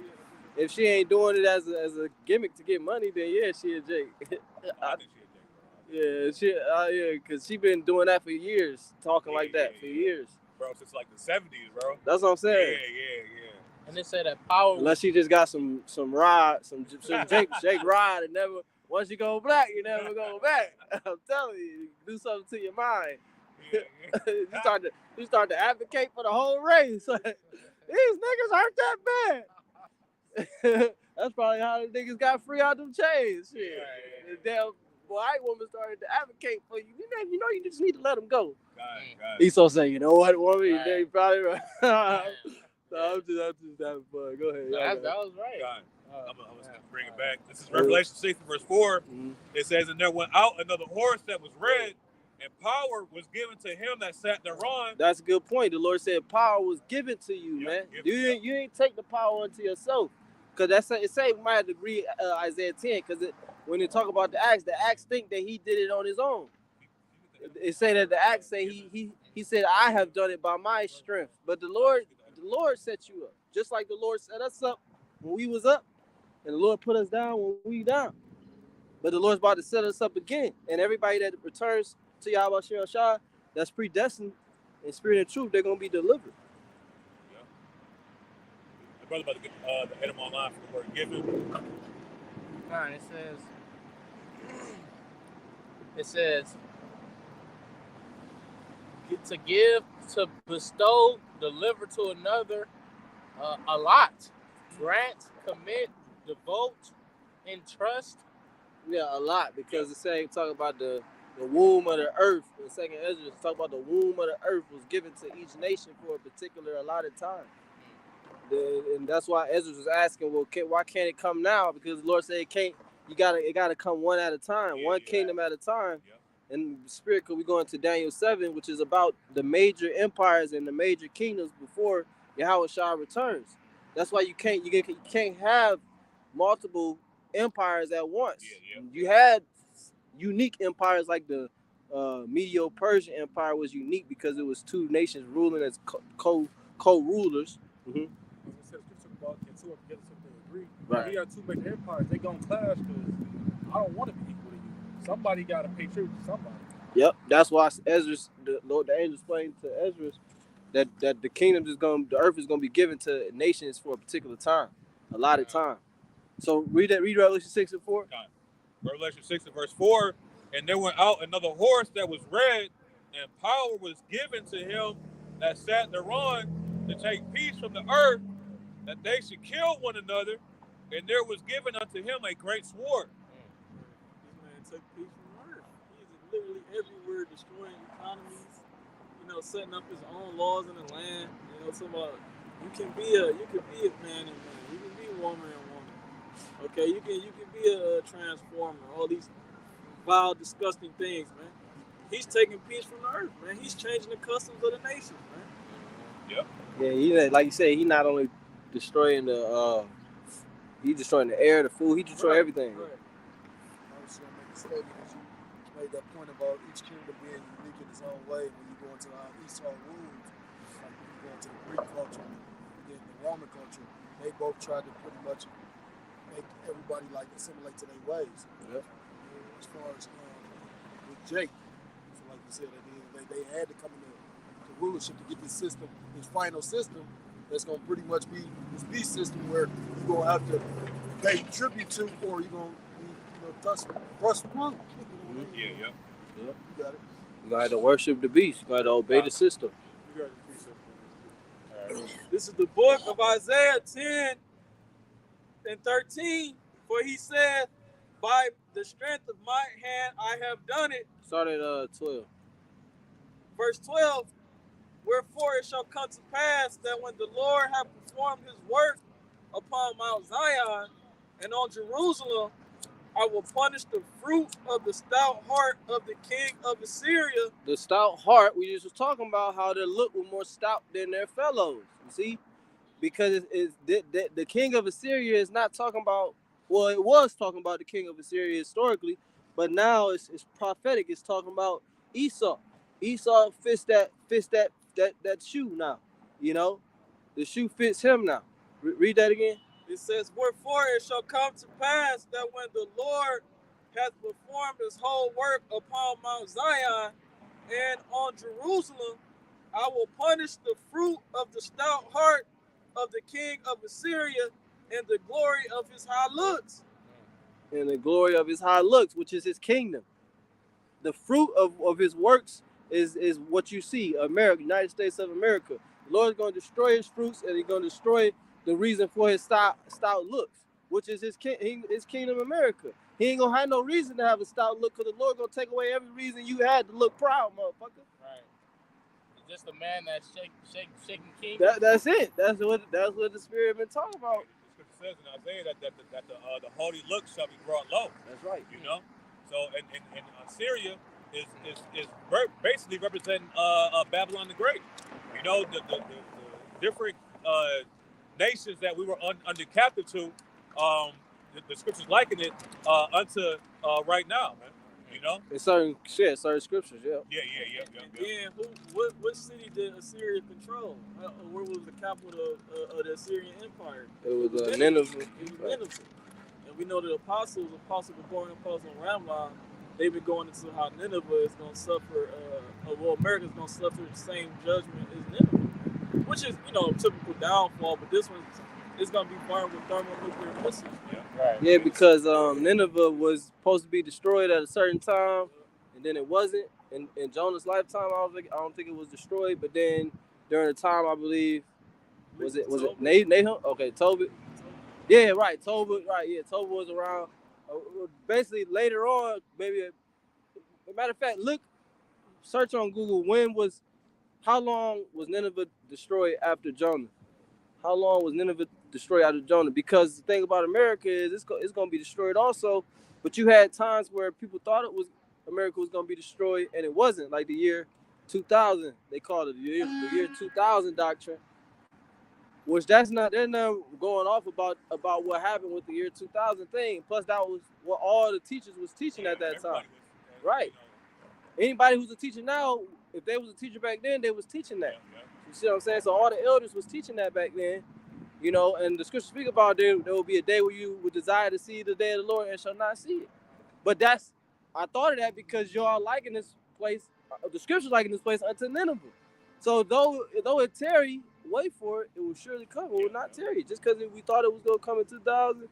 If she ain't doing it as a gimmick to get money, then yeah, she a Jake. I think she a Jake. Yeah, because she been doing that for years, talking like that for years. Bro, since like the 70s, bro. That's what I'm saying. Yeah. And they say that power. Unless she just got some ride, some Jake ride, and never. Once you go black, you never go back. I'm telling you, do something to your mind. You start to advocate for the whole race. These niggas aren't that bad. That's probably how the niggas got free out them chains. Shit. The damn white woman started to advocate for you. You know, you just need to let them go. God. Esau saying, you know what, woman? Right. They probably right. No, I'm just having fun. Go ahead. That was right. God. I'm gonna bring it back. This is Revelation 6 verse 4. Mm-hmm. It says, "And there went out another horse that was red, and power was given to him that sat thereon." That's a good point. The Lord said power was given to you, man. You ain't take the power unto yourself. Because it say we might have to read Isaiah 10, because when they talk about the Acts think that he did it on his own. It say that the Acts say he said, "I have done it by my strength." But the Lord set you up. Just like the Lord set us up when we was up, and the Lord put us down when we down. But the Lord's about to set us up again. And everybody that returns to Yahweh Shah, that's predestined in spirit and truth, they're going to be delivered. Yeah. The brother about to get the head of online for the word given. All right, it says, to give, to bestow, deliver to another, allot, grant, commit, devote, entrust. Yeah, a lot, because it's saying talk about the womb of the earth. In Second Ezra, talk about the womb of the earth was given to each nation for a particular allotted time. And that's why Ezra was asking, well, why can't it come now? Because the Lord said it can't. It gotta come one at a time, one kingdom at a time. Yeah. And the spirit, because we go into Daniel 7, which is about the major empires and the major kingdoms before Yahweh Shah returns. That's why you can't have multiple empires at once. You had unique empires like the Medo-Persian Empire was unique because it was two nations ruling as co-rulers. Mm-hmm. Right. You got two major empires. They gonna clash because I don't want to be equal to you. Somebody got to pay tribute to somebody. Yep, that's why Ezra's the angel explained to Ezra that the kingdom the earth is gonna be given to nations for a particular time, allotted time. So read Revelation 6 and 4. Revelation 6 and verse 4. "And there went out another horse that was red, and power was given to him that sat thereon to take peace from the earth, that they should kill one another, and there was given unto him a great sword. This man took peace from earth. He's literally everywhere destroying economies, setting up his own laws in the land. Talking about you can be a man and man, you can be a woman and woman. Okay, you can be a transformer, all these vile, disgusting things, man. He's taking peace from the earth, man. He's changing the customs of the nations, man. Yep. Yeah, he, like you said, he not only destroying he's destroying the air, the food, he destroying everything. Right. I was going to make a statement because you made that point about each kingdom being unique in its own way. When you go into how Esau ruled, like when you go into the Greek culture and then the Roman culture, they both tried to pretty much make everybody like assimilate to their ways. Yep. As far as with Jake, so like you said, at the end of the day, they had to come into the rulership to get this system, this final system, that's going to pretty much be this beast system where you're going to have to pay tribute to, or you're going to be, thrust through. Yeah, yep. You got it. You got to worship the beast. You got to obey the system. You got the precept. This is the book of Isaiah 10 and 13. For he said, by the strength of my hand I have done it. Start at 12. Verse 12. Wherefore it shall come to pass that when the Lord hath performed his work upon Mount Zion and on Jerusalem, I will punish the fruit of the stout heart of the king of Assyria. The stout heart, we just was talking about how they look were more stout than their fellows. You see? Because the king of Assyria is not talking about, well, it was talking about the king of Assyria historically, but now it's prophetic. It's talking about Esau. Esau fits that shoe now. The shoe fits him now. Read that again. It says, wherefore it shall come to pass that when the Lord hath performed his whole work upon Mount Zion and on Jerusalem, I will punish the fruit of the stout heart of the king of Assyria and the glory of his high looks. And the glory of his high looks, which is his kingdom. The fruit of his works is what you see, America, United States of America. The Lord is going to destroy his fruits, and he's going to destroy the reason for his stout looks, which is his kingdom, America. He ain't going to have no reason to have a stout look, because the Lord going to take away every reason you had to look proud, motherfucker. Right. It's just a man that's shaking king. That's it. That's what the Spirit been talking about. The scripture says in Isaiah that the holy looks shall be brought low. That's right. So in Assyria is basically representing Babylon the Great. The different nations that we were under captive to, the scriptures liken it unto right now, man. In certain scriptures, yeah. Yeah. What city did Assyria control? Where was the capital of the Assyrian Empire? It was Nineveh. It was Nineveh. And we know the apostles born apostle Ramlah, they've been going into how Nineveh is going to suffer, America's going to suffer the same judgment as Nineveh, which is, typical downfall, but this one is going to be burned with thermonuclear missiles. Yeah, because Nineveh was supposed to be destroyed at a certain time, and then it wasn't. In Jonah's lifetime, I don't think it was destroyed, but then during the time, I believe, was it Nahum? Okay, Tobit. Yeah, right, Tobit. Right, yeah, Tobit was around. Basically, later on, maybe. As a matter of fact, search on Google. How long was Nineveh destroyed after Jonah? How long was Nineveh destroyed after Jonah? Because the thing about America is it's going to be destroyed also, but you had times where people thought America was going to be destroyed, and it wasn't. Like the year 2000, they called it the year 2000 doctrine, which they're not going off about what happened with the year 2000 thing. Plus, that was what all the teachers was teaching at that time. Right. Anybody who's a teacher now, if they was a teacher back then, they was teaching that. You see what I'm saying? So all the elders was teaching that back then, and the scriptures speak about there will be a day where you would desire to see the day of the Lord and shall not see it. But I thought of that because y'all liking this place, the scriptures liking this place unto Nineveh. So though it tarry, wait for it, it will surely come. It will not tarry. Just because we thought it was going to come in 2000,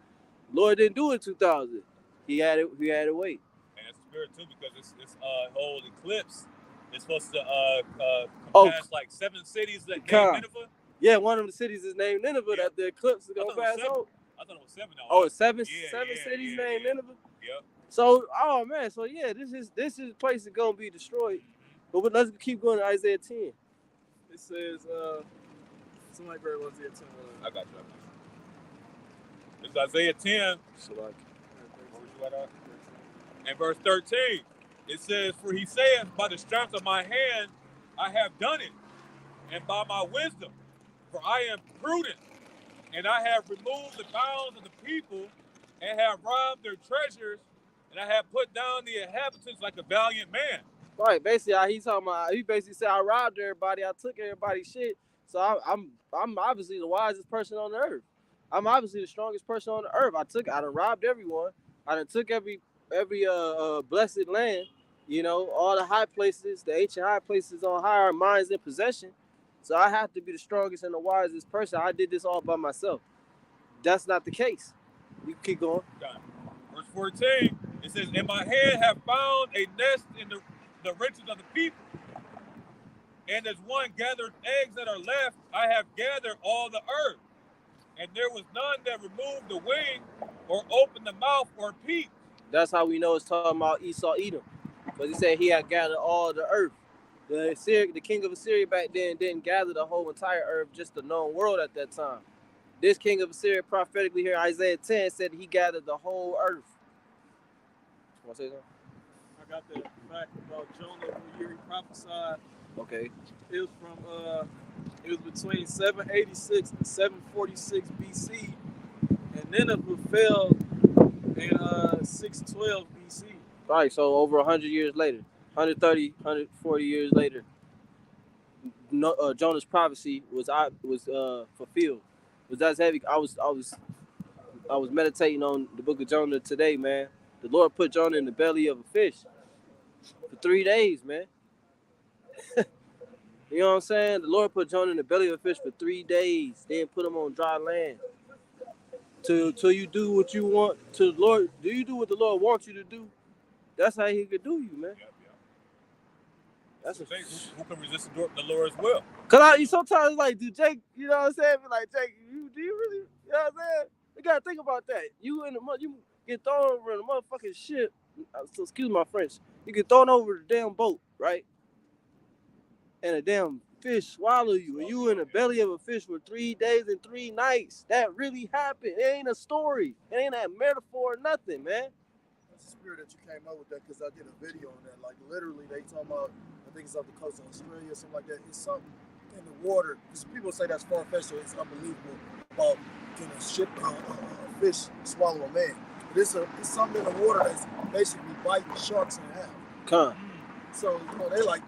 Lord didn't do it in 2000. He had to wait. And it's spirit too, because this whole eclipse It's supposed to Oh, pass like 7 cities that named Con. Nineveh. Yeah, one of the cities is named Nineveh Yeah. that the eclipse is I gonna thought it was pass 7. over. I thought it was 7. Oh, it's seven Yeah, cities yeah, named yeah. Nineveh. Yep. So, oh man, so yeah, this is the place that's gonna be destroyed. But let's keep going to Isaiah 10. It says, somebody grab Isaiah 10. I got you. It's Isaiah 10. So like, And verse 13, it says, "For he saith, by the strength of my hand I have done it, and by my wisdom, for I am prudent, and I have removed the bounds of the people, and have robbed their treasures, and I have put down the inhabitants like a valiant man." right, basically, he basically said, I robbed everybody, I took everybody's shit, so I'm obviously the wisest person on the earth. I'm obviously the strongest person on the earth. I done robbed everyone. I done took every blessed land, you know, all the high places, the ancient high places on high are mine in possession. So I have to be the strongest and the wisest person. I did this all by myself. That's not the case. You can keep going. Verse 14, it says, "And my hand have found a nest in the riches of the people. And as one gathered eggs that are left, I have gathered all the earth. And there was none that removed the wing or opened the mouth or peeped." That's how we know it's talking about Esau Edom. Because he said he had gathered all the earth. The king of Assyria back then didn't gather the whole entire earth, just the known world at that time. This king of Assyria prophetically here in Isaiah 10 said he gathered the whole earth. You want to say something? I got the fact about Jonah, what year he prophesied. Okay. It was it was between 786 and 746 BC, and Nineveh fell in 612 BC. Right, so over 100 years later, 130, 140 years later, Jonah's prophecy was fulfilled. Was that heavy? I was meditating on the book of Jonah today, man. The Lord put Jonah in the belly of a fish for 3 days, man. You know what I'm saying? The Lord put Jonah in the belly of a fish for 3 days, then put him on dry land. Till you do what you want to the Lord. Do you do what the Lord wants you to do? That's how he could do you, man. Yep. That's Who can resist the Lord's will? Cause you sometimes like, do Jake, you know what I'm saying? Be like, Jake, do you really, you know what I'm saying? You gotta think about that. You get thrown over in a motherfucking ship. So excuse my French. You get thrown over the damn boat, right? And a damn fish swallow you, and you in the belly of a fish for 3 days and 3 nights. That really happened. It ain't a story. It ain't a metaphor or nothing, man. That's the spirit that you came up with that, because I did a video on that. Like literally, they talking about, I think it's off the coast of Australia or something like that. It's something in the water. Because people say that's far-fetched, so it's unbelievable about can a fish swallow a man. But it's something in the water that's basically biting sharks in half. Come. So they like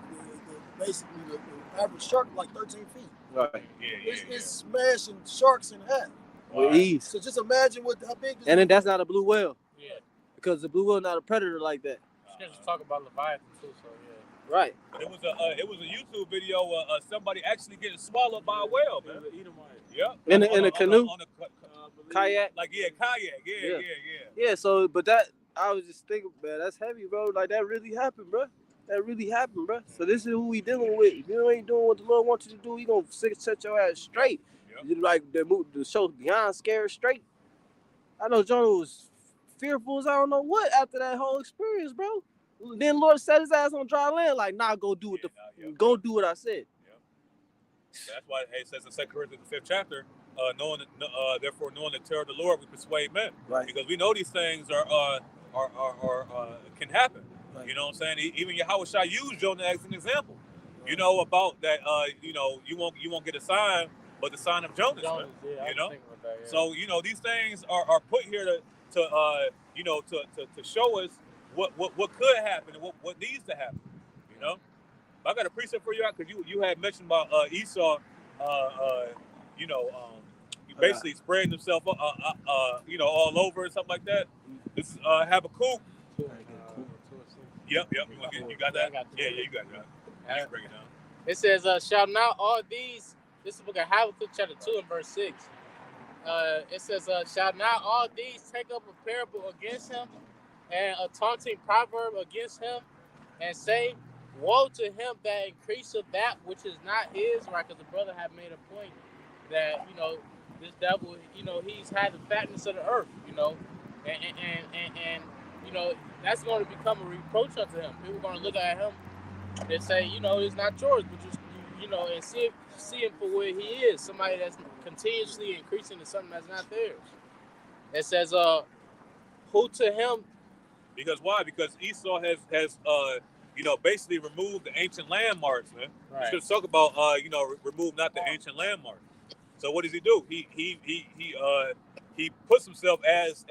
basically the average shark like 13 feet. Right. It's smashing sharks in half. With ease. So just imagine how big. And then that's not a blue whale. Yeah. Because the blue whale not a predator like that. Scriptures talk about Leviathan too, so yeah. Right. But it was a YouTube video of somebody actually getting swallowed by a whale, man. The Edomite. Yep. In a canoe? On a Kayak? Like kayak. Yeah. Yeah, so, but that, I was just thinking, man, that's heavy, bro. Like, that really happened, bro. That really happened, bro. So this is who we dealing with. If you ain't doing what the Lord wants you to do, he gonna set your ass straight. Yep. You like the show Beyond Scared Straight. I know Jonah was fearful as I don't know what after that whole experience, bro. Then Lord set his ass on dry land, like, nah, go do what go do what I said. That's why it says in 2 Corinthians the 5th chapter, therefore knowing the terror of the Lord, we persuade men. Right. Because we know these things are can happen. Right. You know what I'm saying? Even Yahushua used Jonah as an example. You know about that. You won't get a sign, but the sign of Jonas. Man. Yeah, You know. That, yeah. So these things are put here to show us what could happen and what needs to happen. You know. I got a precept for you out because you had mentioned about Esau. Basically spreading himself all over and something like that. This is Habakkuk. Yep. You got that? Yeah, you got that. You bring it down. It says, shall not all these, this is the book of Habakkuk chapter 2 and verse 6. It says, shall not all these take up a parable against him and a taunting proverb against him and say, woe to him that increaseth that which is not his, right? Because the brother had made a point that, this devil, he's had the fatness of the earth, and that's going to become a reproach unto him. People are going to look at him and say, it's not yours, but and see him for where he is, somebody that's continuously increasing to something that's not theirs. It says, who to him? Because why? Because Esau has basically removed the ancient landmarks, man. Right. We're going to talk about remove not the ancient landmarks. So what does he do? He puts himself as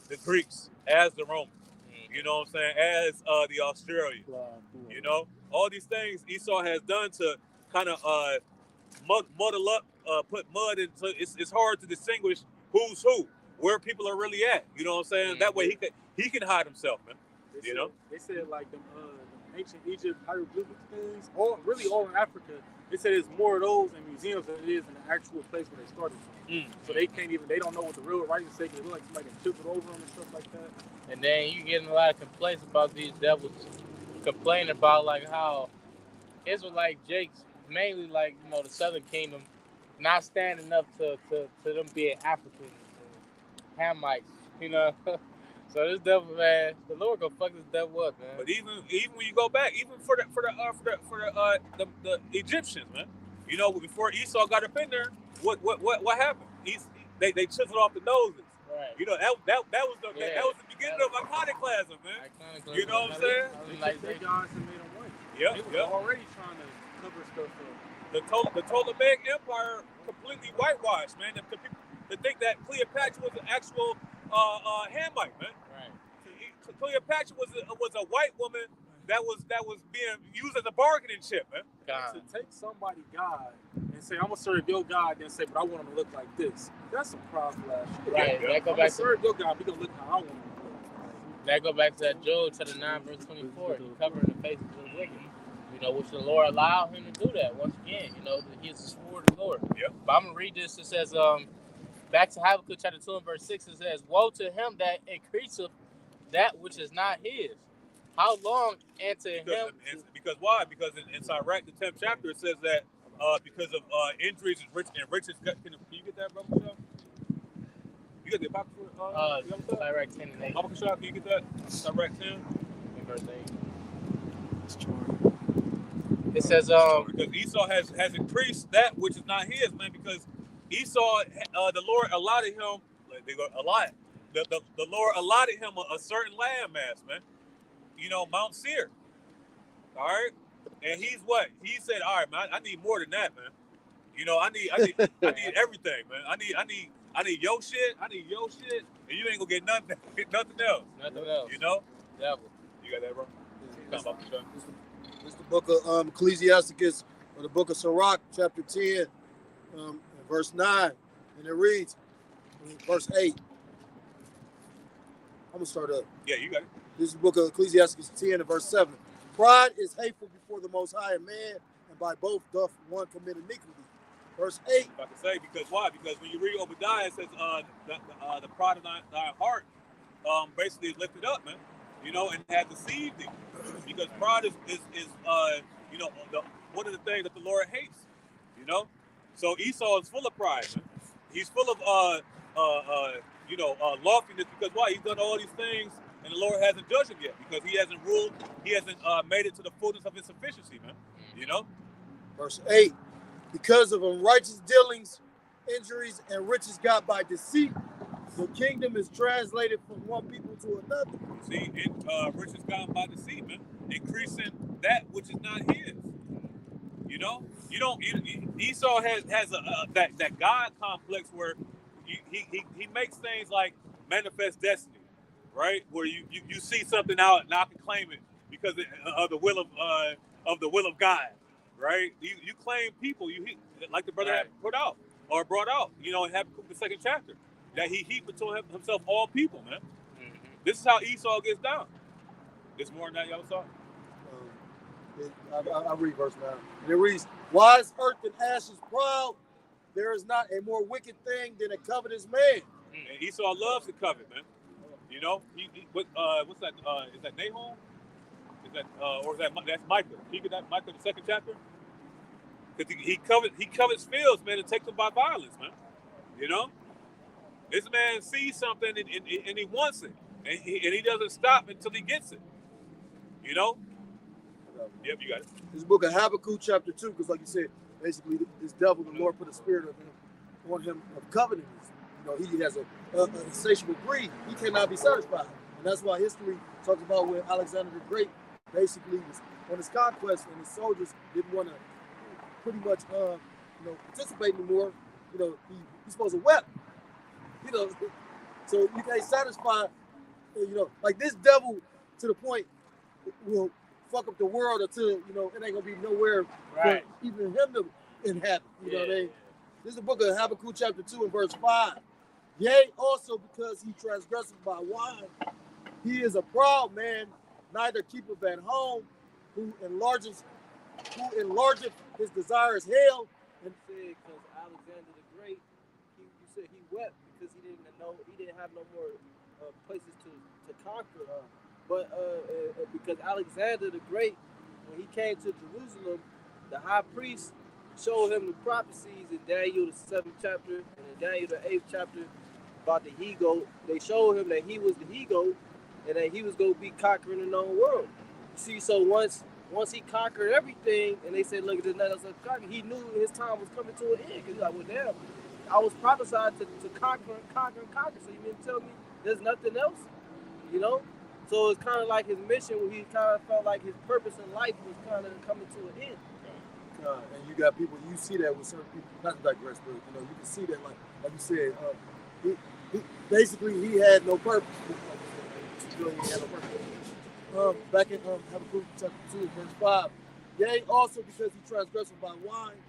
the Greeks, as the Romans. You know what I'm saying? As the Australians. All these things Esau has done to kind of muddle up, put mud in. So it's hard to distinguish who's who, where people are really at. You know what I'm saying? Mm-hmm. That way he can hide himself, man. They said like the ancient Egypt hieroglyphic things, all in Africa. They said there's more of those in museums than it is in the actual place where they started from. So they don't know what the real writing say, because it look like somebody tripped over them and stuff like that. And then you getting a lot of complaints about these devils complaining about like how Israelite Jakes, mainly like the Southern Kingdom, not standing up to them being Africans and Hamites, So this devil, man, the Lord gonna fuck this devil up, man. But even when you go back, even for the Egyptians, man, before Esau got up in there, what happened? They chiseled off the noses. Right. That was the beginning of iconoclasm, man. You know what I'm saying? Like they guys and made them white. Yep. They was already trying to cover stuff up. The Ptolemaic Empire completely whitewashed, man. To think that Cleopatra was an actual Hamite, man. Right. Cleopatra was a white woman that was being used as a bargaining chip, man. To take somebody God and say, I'm gonna serve your God, then say, but I want him to look like this. That's some proud flash. Right. I'm gonna serve your God, we gonna look how I want him to look. That go back to that Job chapter 9 verse 24. He covering the faces of the wicked. Which the Lord allowed him to do that once again. He's a sword of the Lord. Yep. But I'm gonna read this. It says, back to Habakkuk chapter 2 and verse 6, it says, woe to him that increaseth that which is not his. How long unto him? Because why? Because in Sirach, the 10th chapter, it says that because of injuries and riches. Can you get that, brother? Michelle? You get the Apocrypha? Sirach 10 and 8. Apocrypha, can you get that? Sirach 10 and verse 8. It says, because Esau has increased that which is not his, man. Because Esau, the Lord allotted him. The Lord allotted him a certain land mass, man. Mount Seir. All right, and he's what? He said, all right, man, I need more than that, man. I need everything, man. I need your shit. I need your shit, and you ain't gonna get nothing else. Nothing else. Devil. You got that, bro? It's the book of Ecclesiasticus, or the book of Sirach, chapter 10, verse 9, and it reads, verse 8. I'm gonna start up. Yeah, you got it. This is the book of Ecclesiastes 10 and verse 7. Pride is hateful before the Most High, and man, and by both doth one commit iniquity. Verse 8. I can say, because why? Because when you read Obadiah, it says the pride of thy heart basically lifted up, man. And had deceived thee. Because pride is one of the things that the Lord hates. So Esau is full of pride, man. He's full of loftiness, because why? He's done all these things and the Lord hasn't judged him yet, because he hasn't ruled, he hasn't made it to the fullness of his sufficiency, man. Verse 8. Because of unrighteous dealings, injuries, and riches got by deceit, the kingdom is translated from one people to another. See, riches gotten by deceit, man. Increasing that which is not his. Esau has that God complex where he makes things like manifest destiny, right? Where you see something out and I can claim it because of the will of God, right? You claim people, like the brother had brought out, in Habakkuk the 2nd chapter, that he heaped between himself all people, man. Mm-hmm. This is how Esau gets down. It's more than that, y'all saw. I read verse 9. And it reads, wise earth and ashes proud, there is not a more wicked thing than a covetous man. And Esau loves to covet, man. What's that? Is that Nahum? Is that or is that's Micah? Can you get that Micah the 2nd chapter? Because he covets fields, man, and takes them by violence, man. You know, this man sees something and he wants it, and he doesn't stop until he gets it. You know. Yep, you got it. This book of Habakkuk chapter 2, because like you said, basically this devil, the Lord put a spirit of him on him of covetousness. You know, he has a insatiable greed. He cannot be satisfied. And that's why history talks about when Alexander the Great basically was on his conquest and his soldiers didn't want to pretty much participate anymore. You know, he's supposed to wept. You know, so you can't satisfy, you know, like this devil to the point will fuck up the world until, you know, it ain't gonna be nowhere for even him to inhabit. You know what I mean? This is the book of Habakkuk chapter 2 and verse 5. Yea, also because he transgresseth by wine, he is a proud man, neither keepeth at home, who enlargeth his desires hell. And said, because Alexander the Great, you said he wept because he didn't have no more places to conquer. But because Alexander the Great, when he came to Jerusalem, the high priest showed him the prophecies in Daniel the 7th chapter and in Daniel the 8th chapter about the he-goat. They showed him that he was the he-goat and that he was going to be conquering the known world. You see, so once he conquered everything, and they said, look, there's nothing else to conquer, he knew his time was coming to an end. Because he's like, well, damn, I was prophesied to conquer. So you mean to tell me there's nothing else? You know? So it's kind of like his mission, where he kind of felt like his purpose in life was kind of coming to an end. And you got people, you see that with certain people, not to digress, but you know, you can see that, like you said, he basically he had no purpose. He had no purpose. Back in Habakkuk chapter 2, verse 5. Yea, also because he transgressed by wine,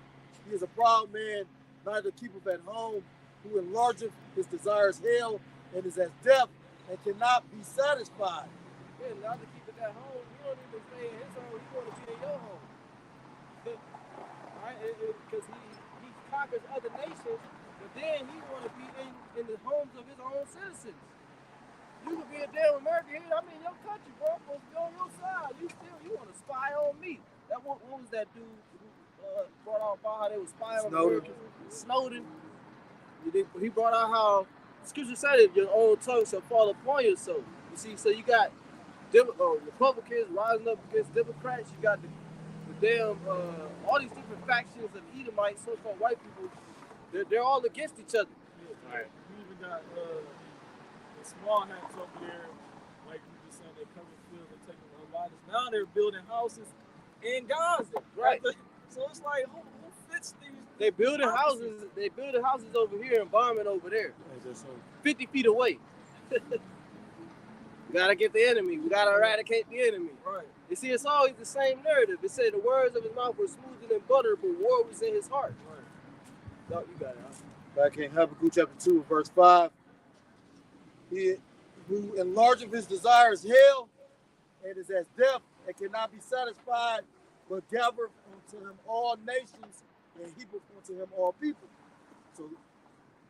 he is a proud man, neither keepeth at home, who enlargeth his desires hell, and is as deaf, and cannot be satisfied. Yeah, not to keep it at home. You don't even stay in his home. You want to be in your home. Right? Because he conquers other nations, but then he want to be in the homes of his own citizens. You could be a damn American here. I'm in your country, bro. I'm supposed to be on your side. You want to spy on me. What was that dude who brought out about how they were spying on Americans? Snowden. He brought out how Scripture said it, your own tongue shall fall upon yourself. You see, so you got Republicans rising up against Democrats. You got the damn, all these different factions of Edomites, so-called white people. They're all against each other. Yeah, right. You even got the small hats over there, like you just saying, they cover fields and taking the bodies. Now they're building houses in Gaza. Right. So it's like, who fits these? They building houses. They building houses over here and bombing over there, 50 feet away. We gotta get the enemy. We gotta eradicate the enemy. Right. You see, it's always the same narrative. It said the words of his mouth were smoother than butter, but war was in his heart. Right. No, you got it. Huh? Back in Habakkuk chapter 2, verse 5. He who enlargeth his desires hell, and is as deaf and cannot be satisfied, but gathereth unto him all nations, and heapeth unto him all people. So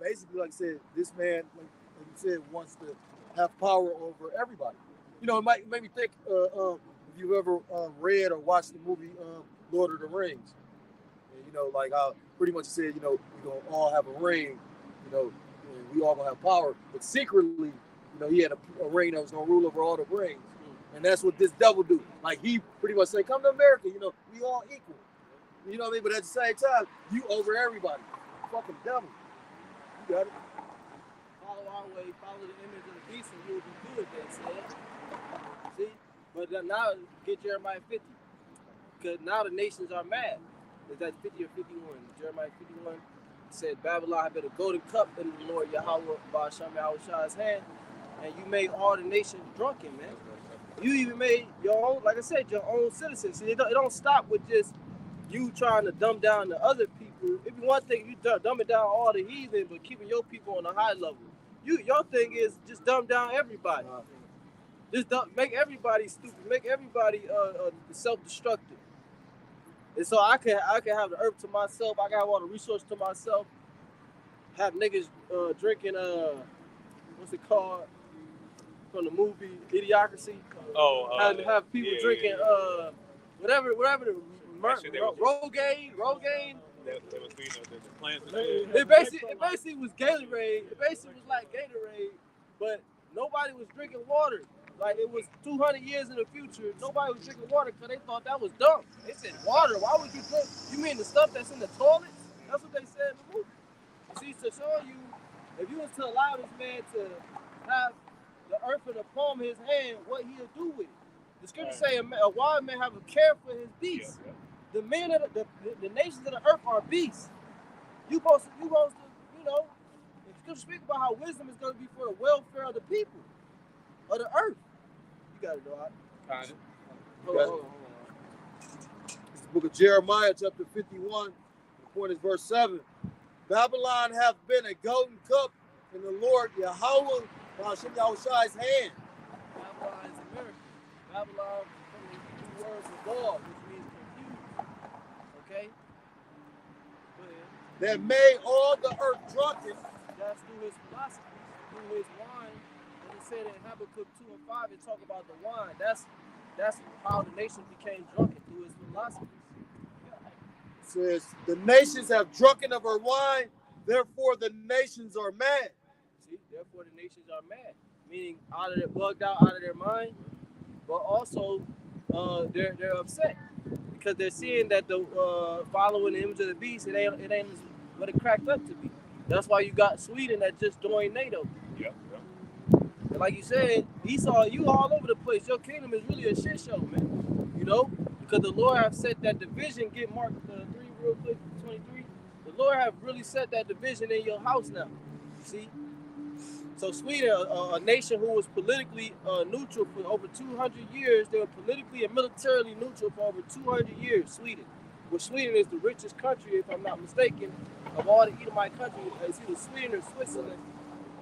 basically, like I said, this man, like you said, wants to have power over everybody. You know, it made me think, if you've ever read or watched the movie Lord of the Rings. And, you know, like I pretty much said, you know, we're going to all have a ring, you know, and we all going to have power. But secretly, you know, he had a ring that was going to rule over all the rings. And that's what this devil do. Like, he pretty much say, come to America, you know, we all equal. You know what I mean? But at the same time, you over everybody. Fucking devil. You got it. Follow our way, follow the image of the beast, and you'll be good, they said. See? But now, get Jeremiah 50. Because now the nations are mad. Is that 50 or 51? Jeremiah 51 said, Babylon had been a golden cup in the Lord Yahweh Ba'asham Yahushua's hand, and you made all the nations drunken, man. You even made your own, like I said, your own citizens. See, it don't stop with just you trying to dumb down the other people. If you one thing, you dumbing down all the heathen, but keeping your people on a high level. Your thing is just dumb down everybody. Just make everybody stupid. Make everybody self-destructive. And so I can have the earth to myself. I can have all the resources to myself. Have niggas drinking what's it called? from the movie Idiocracy. Oh, Have people drinking whatever the Rogaine. That was being the plans and It shit. It basically was Gatorade. It basically was like Gatorade, but nobody was drinking water. Like it was 200 years in the future, nobody was drinking water because they thought that was dumb. They said water. Why would you drink? You mean the stuff that's in the toilets? That's what they said in the movie. You see, to show you, if you was to allow this man to have the earth in the palm of his hand, what he'll do with it. The scriptures say a wild man have a care for his beasts. Yeah. The men of the nations of the earth are beasts. You supposed to, you know, the scriptures speak about how wisdom is going to be for the welfare of the people, of the earth. You got it, dog. Kind of. Hold on. It's the book of Jeremiah, chapter 51. The point is verse 7. Babylon hath been a golden cup in the Lord Yahweh Hashem Yahushua's hand. Babylon is America. Babylon from the two words of God, which means confused. Okay? Go ahead. That made all the earth drunken. That's through his philosophy, through his wine. And it said in Habakkuk 2 and 5, it talk about the wine. That's how the nation became drunken, through his philosophy. It says, the nations have drunken of her wine, therefore the nations are mad. See, therefore the nations are mad, meaning bugged out out of their mind, but also they're upset because they're seeing that the following the image of the beast, it ain't what it cracked up to be. That's why you got Sweden that just joined NATO. Yeah. And like you said, Esau, you all over the place. Your kingdom is really a shit show, man. You know, because the Lord have set that division. Get Mark 3 real quick, 23. The Lord have really set that division in your house now. You see. So Sweden, a nation who was politically neutral for over 200 years, they were politically and militarily neutral for over 200 years, Sweden. Which Sweden is the richest country, if I'm not mistaken, of all the Edomite countries. It's either Sweden or Switzerland.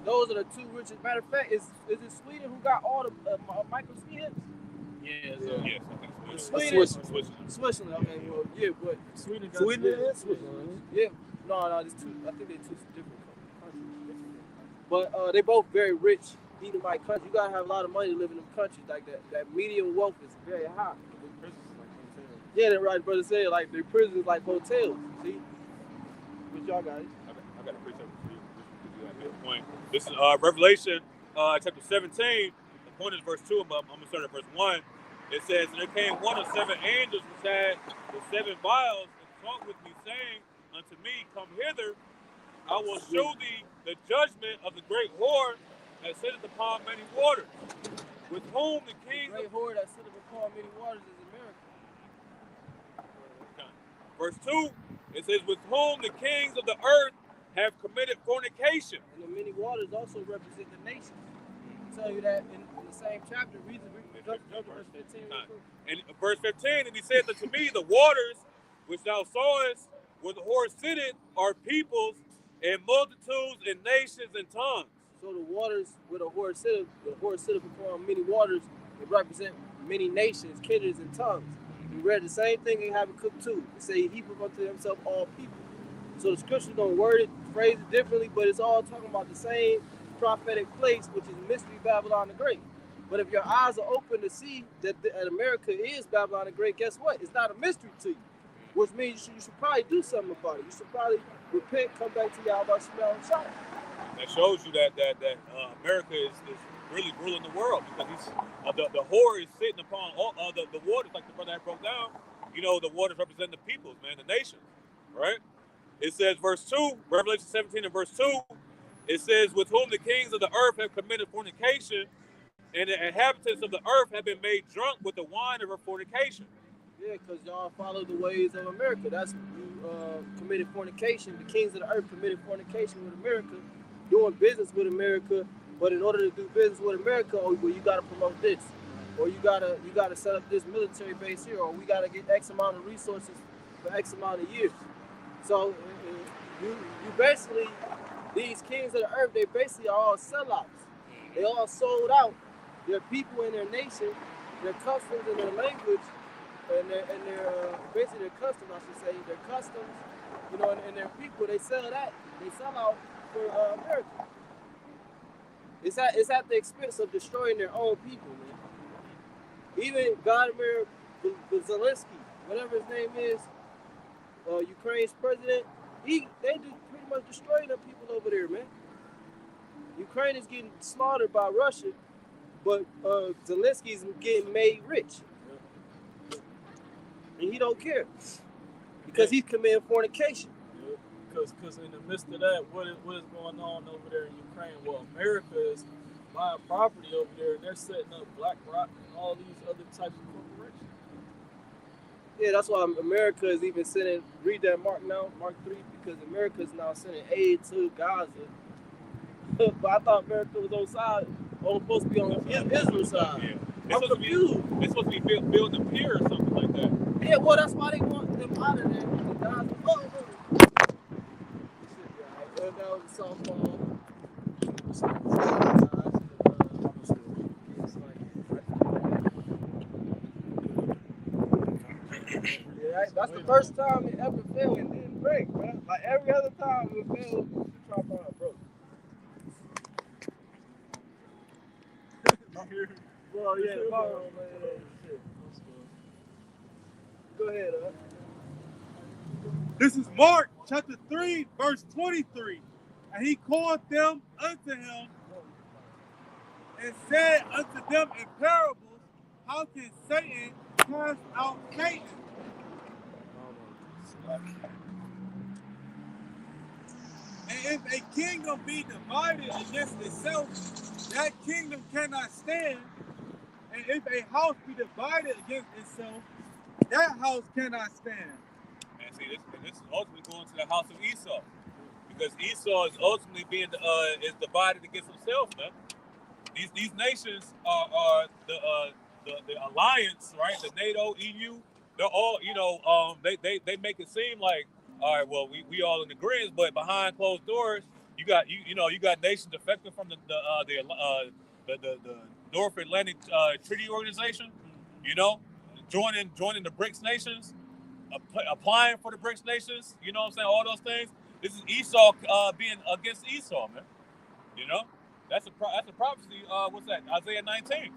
Those are the two richest. Matter of fact, is it Sweden who got all the microchips? Yes. Yes, I think Sweden. Switzerland. Switzerland, okay, well, yeah, but Sweden got Sweden yeah. and Switzerland. yeah, no, there's two. I think they're two different countries. But they both very rich Edomite countries. You gotta have a lot of money to live in them countries like that. That median wealth is very high. Yeah, they're right, brother. Said like their prisons like hotels. See, what y'all got? I got a precept for you. This is the point. This is Revelation chapter 17. The point is verse 2, but I'm going to start at verse 1. It says, and there came one of 7 angels which had the 7 vials and talked with me, saying unto me, come hither, I will show thee the judgment of the great whore that sitteth upon many waters, with whom the kings Great whore that sitteth upon many waters is America. Verse 2, it says, with whom the kings of the earth have committed fornication. And the many waters also represent the nations. I'll tell you that in the same chapter. Read verse 15. And verse 15, and he said unto me, the waters which thou sawest where the whore sitteth are peoples and multitudes and nations and tongues. So the waters where the whore sitteth upon many waters, it represent many nations, kindreds, and tongues. We read the same thing in Habakkuk 2. It say he put unto himself all people. So the scripture's gonna word it, phrase it differently, but it's all talking about the same prophetic place, which is Mystery Babylon the Great. But if your eyes are open to see that America is Babylon the Great, guess what? It's not a mystery to you. Which means you should probably do something about it. You should probably repent, come back to Yahweh Shemel and Shai. That shows you that America is really ruling the world, because he's, the whore is sitting upon all the waters, like the brother had broke down. You know, the waters represent the peoples, man, the nations, right? It says, verse 2, Revelation 17 and verse 2, it says, with whom the kings of the earth have committed fornication, and the inhabitants of the earth have been made drunk with the wine of her fornication. Yeah, because y'all follow the ways of America. That's you committed fornication. The kings of the earth committed fornication with America, doing business with America. But in order to do business with America, well, you got to promote this, or you gotta set up this military base here, or we got to get X amount of resources for X amount of years. So you basically, these kings of the earth, they basically are all sellouts. They all sold out their people and their nation, their customs and their language, and their basically their customs, I should say, their customs, and their people. They sell that. They sell out for America. It's at the expense of destroying their own people, man. Even Vladimir Zelensky, whatever his name is, Ukraine's president, they do pretty much destroying the people over there, man. Ukraine is getting slaughtered by Russia, but Zelensky's getting made rich, and he don't care because he's committing fornication. Because in the midst of that, what is going on over there in Ukraine? Well, America is buying property over there, and they're setting up BlackRock and all these other types of corporations. Yeah, that's why America is even sending, read that Mark 3, because America is now sending aid to Gaza. But I thought America was supposed to be on Israel's side. Yeah. I'm confused. It's supposed to be building a pier or something like that. Yeah, well, that's why they want them out of there. The Gaza. That was a softball. Yeah, that's the first time it ever failed and didn't break, man. Like every other time it failed, the tripod broke. Well, yeah, go ahead, This is Mark chapter 3, verse 23. And he called them unto him and said unto them in parables, how can Satan cast out Satan? And if a kingdom be divided against itself, that kingdom cannot stand. And if a house be divided against itself, that house cannot stand. And see, this is ultimately going to the house of Esau, because Esau is ultimately being is divided against himself, man. These nations are the alliance, right? The NATO, EU, they're all, they make it seem like, all right, well, we all in agreement, but behind closed doors, you got nations defecting from the North Atlantic Treaty Organization, joining the BRICS nations, applying for the BRICS nations, you know what I'm saying? All those things. This is Esau being against Esau, man. That's a prophecy. What's that? Isaiah 19.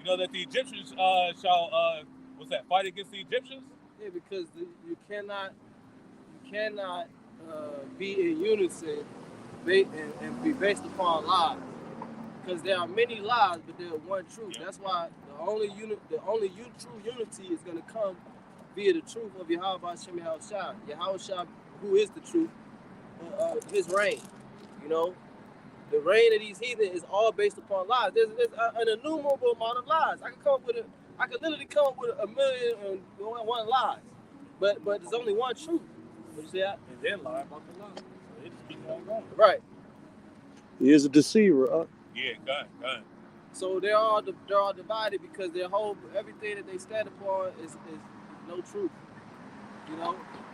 That the Egyptians shall fight against the Egyptians. Yeah, because you cannot be in unison and be based upon lies. Because there are many lies, but there's one truth. Yeah. That's why the only true unity is going to come via the truth of Yahweh Hashem Yahushua. Yahushua, who is the truth, his reign. The reign of these heathen is all based upon lies. There's an innumerable amount of lies. I could literally come up with 1,000,001 lies, but there's only one truth. What you say? And then lie about the lies. So they just keep on going. Right. He is a deceiver. Yeah, God. So they're all divided because everything that they stand upon is no truth.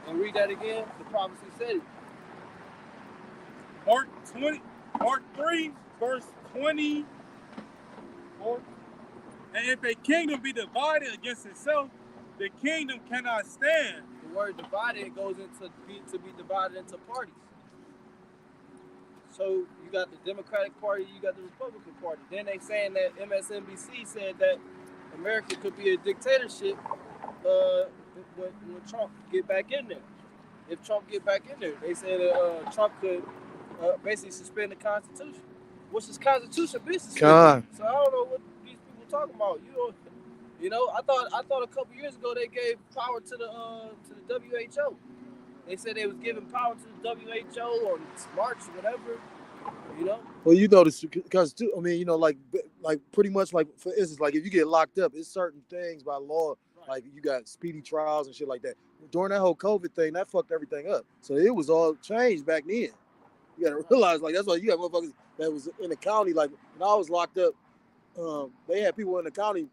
And read that again. The prophecy said it. Mark 3, verse 24. And if a kingdom be divided against itself, the kingdom cannot stand. The word divided goes to be divided into parties. So you got the Democratic Party, you got the Republican Party. Then they saying that MSNBC said that America could be a dictatorship when Trump get back in there. If Trump get back in there, they said Trump could basically suspend the Constitution, which is Constitution business. So I don't know what these people talking about. I thought a couple years ago they gave power to the WHO. They said they was giving power to the WHO on March or whatever. Well, the Constitution. I mean, like pretty much like, for instance, like if you get locked up, it's certain things by law. Right. Like you got speedy trials and shit like that. During that whole COVID thing, that fucked everything up. So it was all changed back then. You gotta realize, like, that's why you got motherfuckers that was in the county. Like when I was locked up, they had people in the county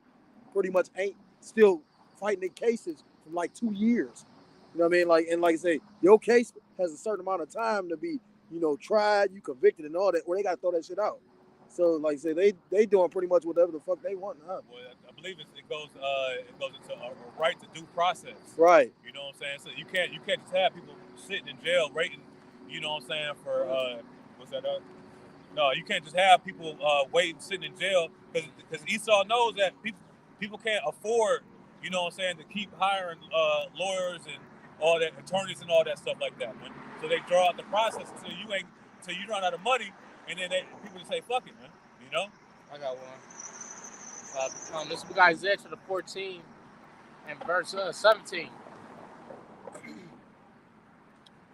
pretty much ain't still fighting their cases for like 2 years. You know what I mean? Like, and like I say, your case has a certain amount of time to be, tried, you convicted and all that, or they gotta throw that shit out. So like I say, they doing pretty much whatever the fuck they want now. Well, I believe it goes into a right to due process. Right. You know what I'm saying? So you can't just have people sitting in jail waiting, you know what I'm saying, for what's that? No, you can't just have people waiting, sitting in jail, because Esau knows that people can't afford, you know what I'm saying, to keep hiring lawyers and all that, attorneys and all that stuff like that, man. So they draw out the process until you run out of money, and then people just say, fuck it, man, you know? I got one. This book Isaiah chapter 14 and verse 17.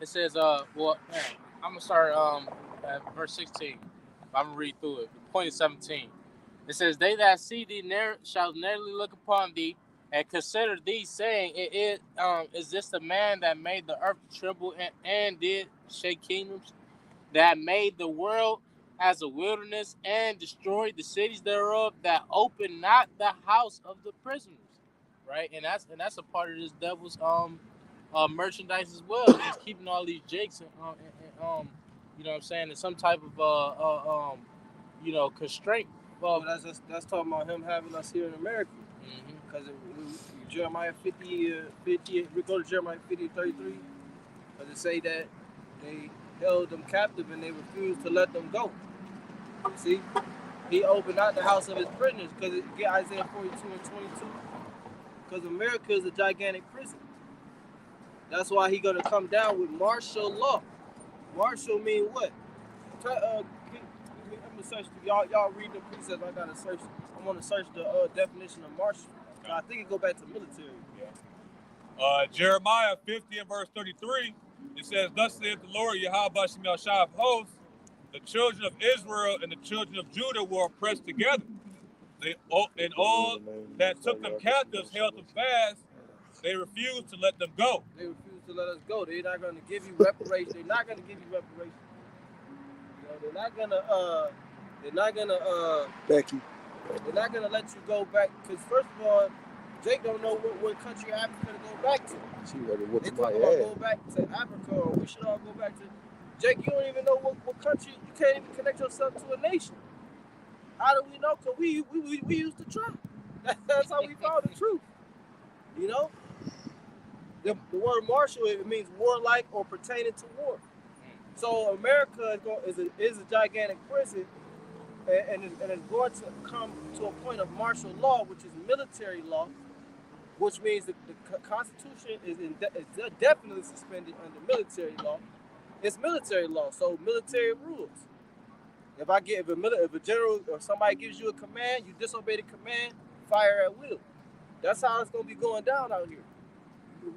It says, I'm gonna start at verse 16. I'm gonna read through it. The point is 17. It says, "They that see thee shall narrowly look upon thee, and consider thee, saying, is this the man that made the earth tremble and did shake kingdoms, that made the world as a wilderness and destroyed the cities thereof, that opened not the house of the prisoners." Right, and that's a part of this devil's merchandise as well, just keeping all these jakes and you know what I'm saying, in some type of constraint. Well, that's talking about him having us here in America. Because Jeremiah 50, we go to Jeremiah 50:33, because it say that they held them captive and they refused to let them go. See, he opened out the house of his prisoners, because get Isaiah 42:22. Because America is a gigantic prison. That's why he gonna come down with martial law. Martial mean what? I'm gonna search. Y'all read the precepts. I gotta search. I'm gonna search the definition of martial. I think it go back to military. Yeah. Jeremiah 50 and verse 33. It says, "Thus saith the Lord Yahweh Bashem Yahshua of hosts, the children of Israel and the children of Judah were oppressed together. And all that took them captives held them fast. They refused to let them go." They refused to let us go. They're not going to give you reparations. They're not going to give you reparations. You know, they're not gonna Becky. They're not gonna let you go back, because first of all, Jake don't know what country Africa to go back to. She ready to They talk about go back to Africa, or we should all go back to. Jake, you don't even know what country. You can't even connect yourself to a nation. How do we know? Because we used to try. That's how we found the truth. You know, the word martial, it means warlike or pertaining to war. So America is a gigantic prison, and it's going to come to a point of martial law, which is military law, which means the Constitution is definitely suspended under military law. It's military law, so military rules. If a general or somebody gives you a command, you disobey the command, fire at will. That's how it's gonna be going down out here.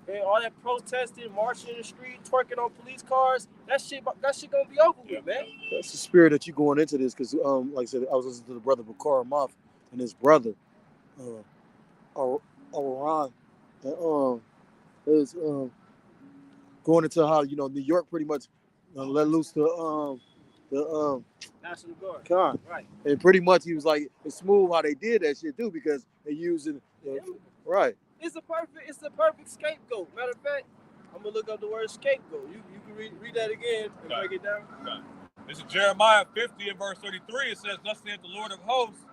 And all that protesting, marching in the street, twerking on police cars, that shit gonna be over with, man. That's the spirit that you're going into this, because like I said, I was listening to the brother Bakar Moth and his brother, Aran, and is going into how New York pretty much let loose the National Guard. Con. Right. And pretty much he was like, it's smooth how they did that shit too, because they using right. It's the perfect scapegoat. Matter of fact, I'm gonna look up the word scapegoat. You can read that again and break it down. Okay. This is Jeremiah 50 and verse 33. It says, "Thus saith the Lord of hosts,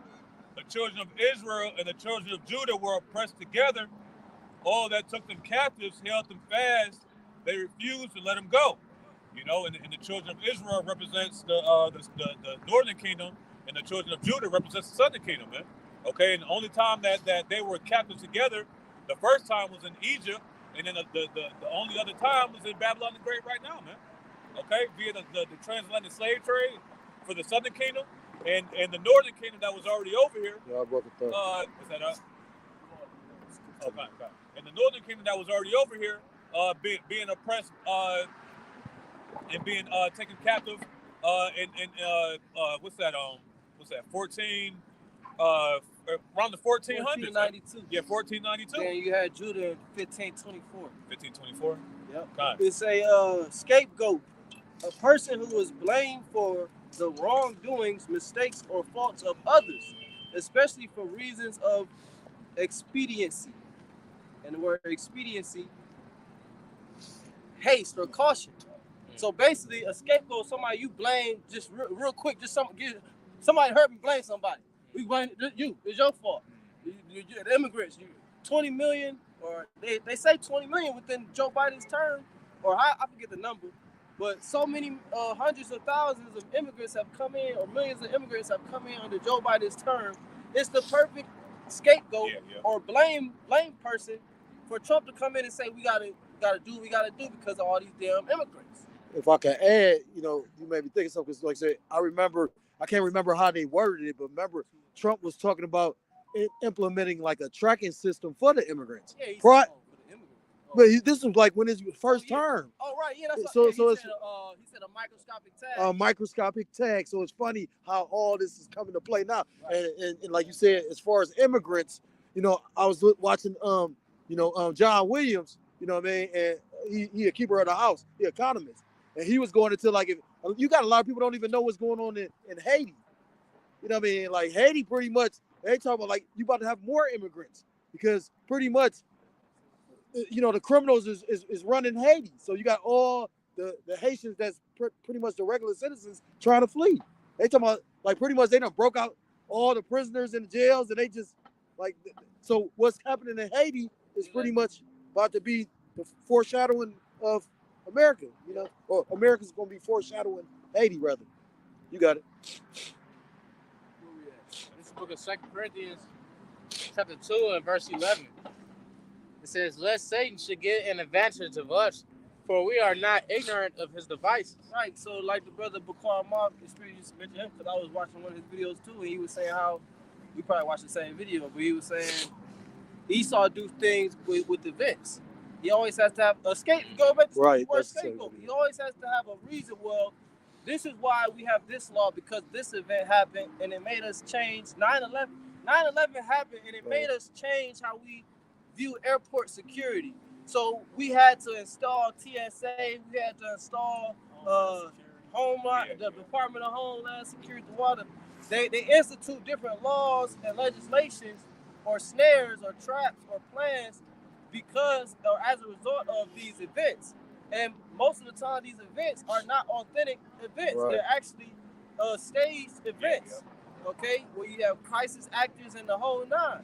the children of Israel and the children of Judah were oppressed together. All that took them captives held them fast. They refused to let them go." You know, and the children of Israel represents the northern kingdom, and the children of Judah represents the southern kingdom, man. Okay, and the only time that they were captive together, the first time was in Egypt, and then the only other time was in Babylon the Great right now, man. Okay, via the transatlantic slave trade for the southern kingdom, and the northern kingdom that was already over here. Yeah, I broke it down. Is that up? Okay. And the northern kingdom that was already over here, being oppressed, and being taken captive, what's that? 14, around the 1400s. 1492. Yeah, 1492. Then you had Judah in 1524. 1524. Yep. God. It's a scapegoat, a person who is blamed for the wrongdoings, mistakes, or faults of others, especially for reasons of expediency. And the word expediency, haste or caution. So basically, a scapegoat, somebody you blame just real quick, just somebody hurt me, blame somebody. We blame you. It's your fault. The immigrants, 20 million, or they say 20 million within Joe Biden's term, or I forget the number. But so many hundreds of thousands of immigrants have come in, or millions of immigrants have come in under Joe Biden's term. It's the perfect scapegoat or blame person for Trump to come in and say we gotta do what we gotta do because of all these damn immigrants. If I can add, you made me think of something. Because like I said, I can't remember how they worded it, but remember Trump was talking about implementing like a tracking system for the immigrants. Yeah, for the immigrants. But this was like when his first term. Oh right, yeah. That's So he it's said a microscopic tag. a microscopic tag. So it's funny how all this is coming to play now. Right. And like you said, as far as immigrants, I was watching John Williams. You know what I mean? And he a keeper of the house, he economist, and he was going into like if you got a lot of people don't even know what's going on in Haiti. You know what I mean? Like Haiti, pretty much they talk about like you about to have more immigrants because pretty much. The criminals is running Haiti. So you got all the Haitians that's pretty much the regular citizens trying to flee. They talking about like pretty much they done broke out all the prisoners in the jails and they just like so what's happening in Haiti is pretty much about to be the foreshadowing of America, or America's gonna be foreshadowing Haiti rather. You got it. This book of 2 Corinthians chapter 2 and verse 11. It says, lest Satan should get an advantage of us, for we are not ignorant of his devices. Right, so like the brother Baquan Mob experienced mentioned him, because I was watching one of his videos too, and he was saying how, we probably watched the same video, but he was saying Esau do things with events. He always has to have a scapegoat. Go back to the word scapegoat. He always has to have a reason. Well, this is why we have this law, because this event happened, and it made us change. 9/11 happened, and it made us change how we view airport security. So we had to install TSA, we had to install the Department of Homeland Security, They institute different laws and legislations or snares or traps or plans because or as a result of these events. And most of the time these events are not authentic events. Right. They're actually staged events. Okay? Where you have crisis actors and the whole nine.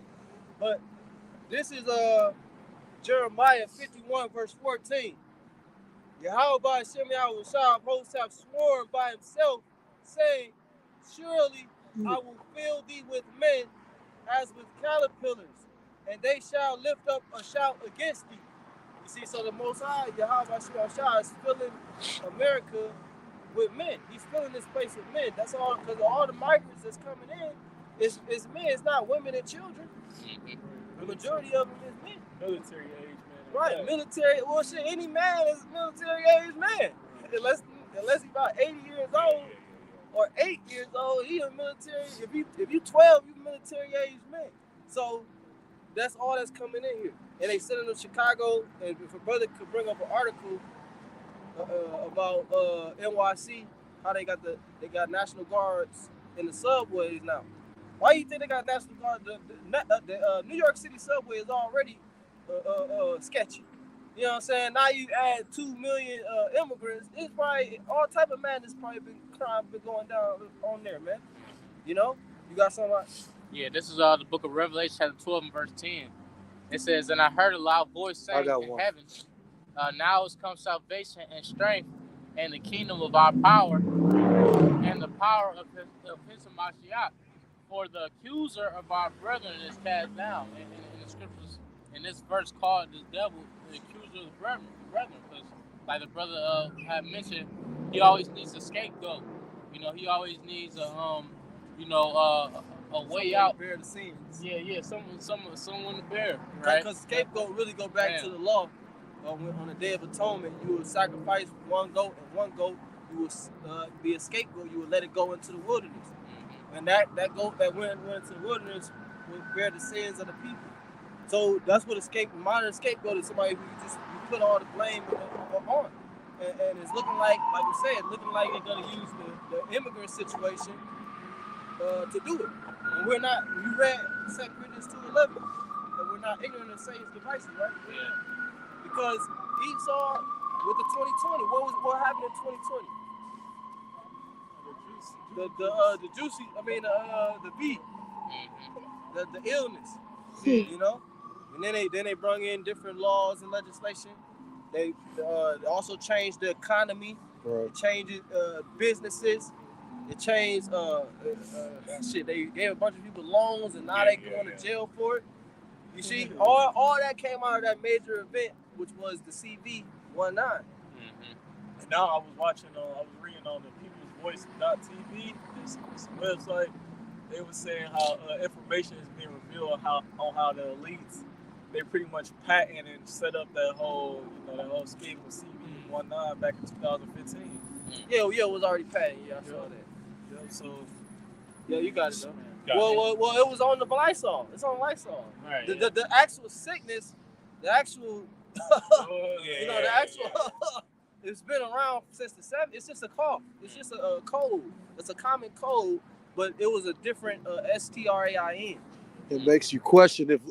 But this is Jeremiah 51, verse 14. Yahweh by Hashem Yahweh of hosts have sworn by himself, saying, surely I will fill thee with men as with caterpillars, and they shall lift up a shout against thee. You see, so the Most High, Yahweh by Hashem is filling America with men. He's filling this place with men. That's all, because all the migrants that's coming in is men. It's not women and children. The majority of them is men. Military age man. Right, military. Well, shit, any man is a military age man. Unless he's about 80 years old or 8 years old, he a military. If you 12, you military age man. So that's all that's coming in here. And they sent him to Chicago. And if a brother could bring up an article about NYC, how they got National Guards in the subways now. Why do you think they got National Guard? The New York City subway is already sketchy. You know what I'm saying? Now you add 2 million immigrants. It's probably all type of madness crime been going down on there, man. You got something like? Yeah, this is the book of Revelation, chapter 12 and verse 10. It says, and I heard a loud voice saying in heaven, now has come salvation and strength and the kingdom of our power and the power of his Mashiach. For the accuser of our brethren is cast down. In the scriptures, in this verse called the devil, the accuser of the brethren, because like the brother had mentioned, he always needs a scapegoat. He always needs a way out. Bear the sins. Yeah, someone to bear. Right? Because scapegoat really go back to the law. On the Day of Atonement, you would sacrifice one goat, and one goat you would be a scapegoat. You would let it go into the wilderness. And that goat that went into the wilderness would bear the sins of the people. So that's what modern scapegoat is, somebody who you put all the blame on. And it's looking like we said, they're going to use the immigrant situation to do it. And we're not, you read 2 Corinthians 2:11, that we're not ignorant of Satan's devices, right? Yeah. Because Esau with the 2020, what happened in 2020? The juicy, the beat, the illness, and then they brought in different laws and legislation They also changed the economy. Right. It changed businesses. It changed shit. They gave a bunch of people loans, and now they going to jail for it. You see, all that came out of that major event, which was the CV-19. And now I was watching, I was reading on the peoplesvoice.tv, this website. They were saying how information is being revealed on how the elites, they pretty much patent and set up that whole scheme with CV-19 back in 2015. Yeah, it was already patented. Yeah, I saw that. Yeah, so Yeah, you got it though. Got it. Well, it was on the Lysol. It's on Lysol. Right. The actual sickness, the actual, the actual, it's been around since the 70s. It's just a cough. It's just a cold. It's a common cold, but it was a different STRAIN. It makes you question if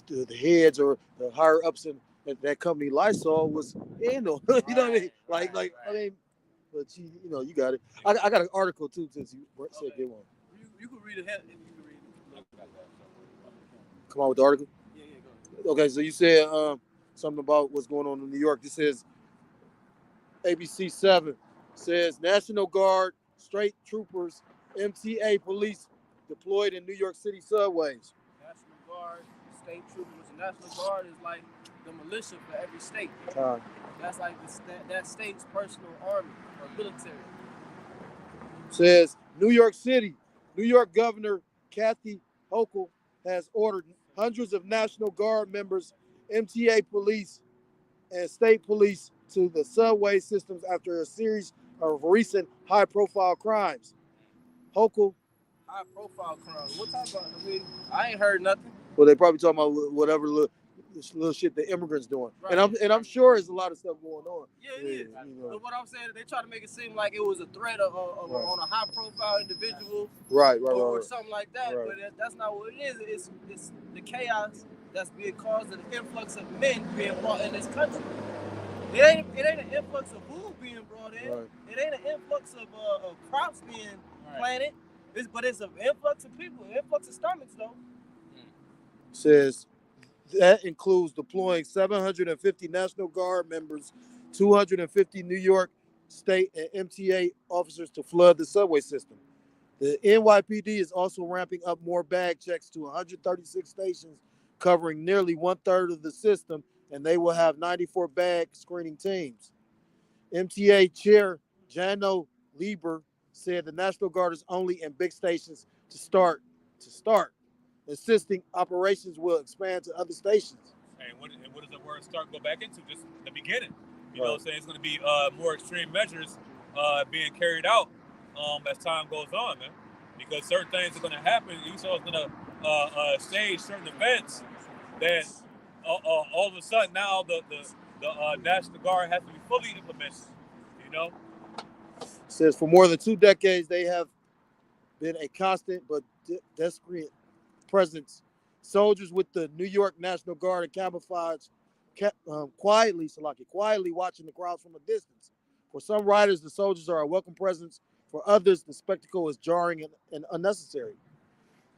the heads or the higher ups in that company Lysol was in on. You know what I mean? Like I mean, but you got it. I got an article too since you said get one. You could read it. You could read it. Come on with the article. Yeah, go ahead. Okay, so you said something about what's going on in New York. This is ABC 7 says National Guard, State Troopers, MTA police deployed in New York City subways. National Guard, State Troopers. The National Guard is like the militia for every state. That's like that state's personal army or military. Says New York City, New York Governor Kathy Hochul has ordered hundreds of National Guard members, MTA police, and state police to the subway systems after a series of recent high-profile crimes. Hochul. High-profile crimes. What type of? I mean, I ain't heard nothing. Well, they probably talking about whatever little shit the immigrants doing, Right. and I'm sure there's a lot of stuff going on. Yeah, it is. But what I'm saying, they try to make it seem like it was a threat on a high-profile individual, Right. or something like that. Right. But that's not what it is. It's the chaos that's being caused and the influx of men being brought in this country. It ain't an influx of food being brought in. Right. It ain't an influx of crops being planted. But it's an influx of people, an influx of stomachs though. Says that includes deploying 750 National Guard members, 250 New York State and MTA officers to flood the subway system. The NYPD is also ramping up more bag checks to 136 stations, covering nearly 1/3 of the system, and they will have 94 bag screening teams. MTA Chair Jano Lieber said the National Guard is only in big stations to start. Insisting operations will expand to other stations. And what does the word start go back into? Just the beginning. You know what I'm saying? It's going to be more extreme measures being carried out as time goes on, man. Because certain things are going to happen. Esau is going to stage certain events that all of a sudden now the National Guard has to be fully implemented. You know? Says for more than 2 decades, they have been a constant but desperate presence. Soldiers with the New York National Guard and camouflage quietly watching the crowds from a distance. For some riders, the soldiers are a welcome presence. For others, the spectacle is jarring and unnecessary.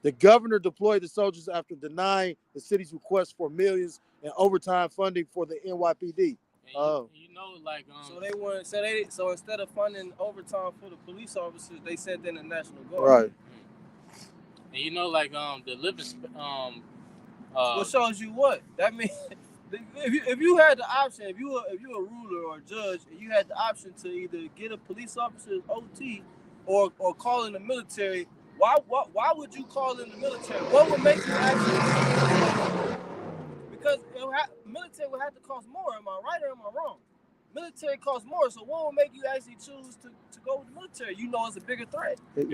The governor deployed the soldiers after denying the city's request for millions in overtime funding for the NYPD. So instead of funding overtime for the police officers, they sent in the National Guard. Right. And the living what shows you what? That means if you had the option, if you a ruler or a judge, and you had the option to either get a police officer's OT or call in the military, why would you call in the military? What would make you actually? Because military would have to cost more. Am I right or am I wrong? Military costs more, so what would make you actually choose to go with the military? You know it's a bigger threat. Right.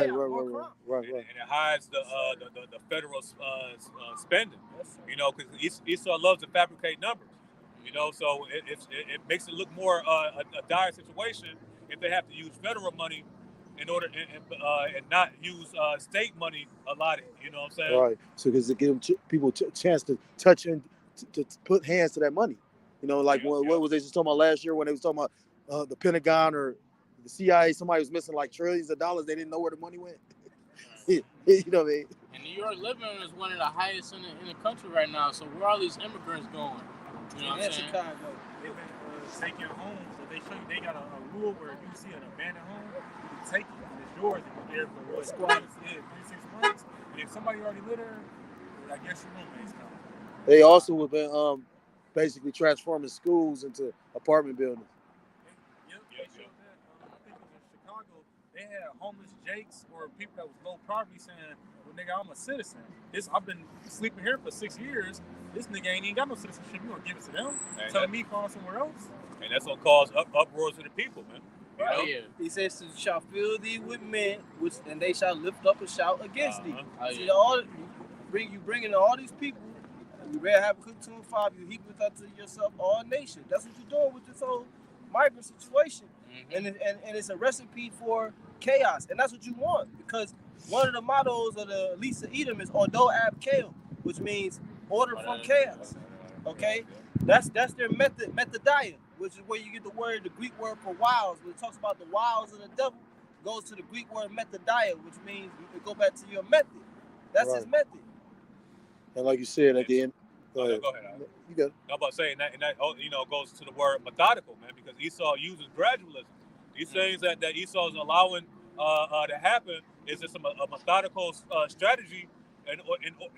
And it hides the federal spending. Yes, you know, because Esau loves to fabricate numbers. You know, so it makes it look more a dire situation if they have to use federal money in order and not use state money allotted. You know what I'm saying? Right. So because it gives people a chance to touch and to put hands to that money. You know, like what was they just talking about last year when they was talking about the Pentagon or the CIA? Somebody was missing like trillions of dollars. They didn't know where the money went. You know what I mean? And New York living is one of the highest in the country right now. So where are all these immigrants going? You know what I'm Yeah, saying? Chicago. They've been taking homes. So they show you they got a rule where if you see an abandoned home, you can take it and it's yours and you're there for what? Squat. 3 6 months. And if somebody already live there, I guess your roommates come. They also have been basically transforming schools into apartment buildings. Yep, they showed that. I think it was in Chicago. They had homeless Jakes or people that was low poverty saying, "Well, nigga, I'm a citizen. I've been sleeping here for 6 years. This nigga ain't even got no citizenship. You gonna give it to them? And Tell me find somewhere else?" And that's gonna cause uproars to the people, man. You know? Oh, yeah. He says, "You shall fill thee with men, and they shall lift up a shout against thee." Oh, See, yeah. you bringing all these people. You read Habakkuk 2 and 5. You heap it unto yourself all nations. That's what you're doing with this whole migrant situation, Mhm. and it's a recipe for chaos, and that's what you want, because one of the mottos of the Lisa Edom is "Odo ab chaos," which means order from chaos. Okay, that's their methodia, which is where you get the Greek word for wiles. When it talks about the wiles of the devil, it goes to the Greek word methodia, which means you can go back to your method. That's his method. And like you said at the end, Go ahead. You got it. I'm about to say, and that goes to the word methodical, man, because Esau uses gradualism. These things that Esau is allowing to happen is just a methodical strategy, and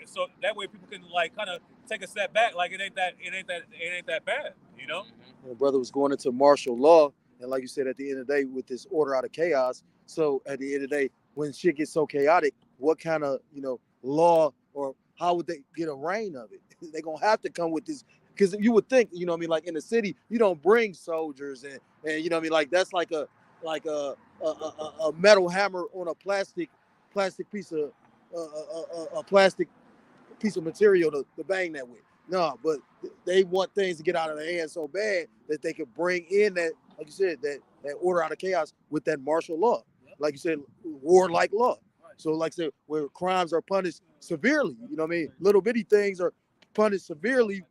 so that way people can like kind of take a step back, like it ain't that bad, you know. My brother was going into martial law, and like you said, at the end of the day, with this order out of chaos. So at the end of the day, when shit gets so chaotic, what kind of law or how would they get a reign of it? They're gonna have to come with this, because you would think, like in the city, you don't bring soldiers and like that's like a metal hammer on a plastic piece of a plastic piece of material to bang that with. No, but they want things to get out of their hands so bad that they could bring in that, like you said, that order out of chaos with that martial law, like you said, warlike law. So, like I said, where crimes are punished severely, little bitty things are punished severely.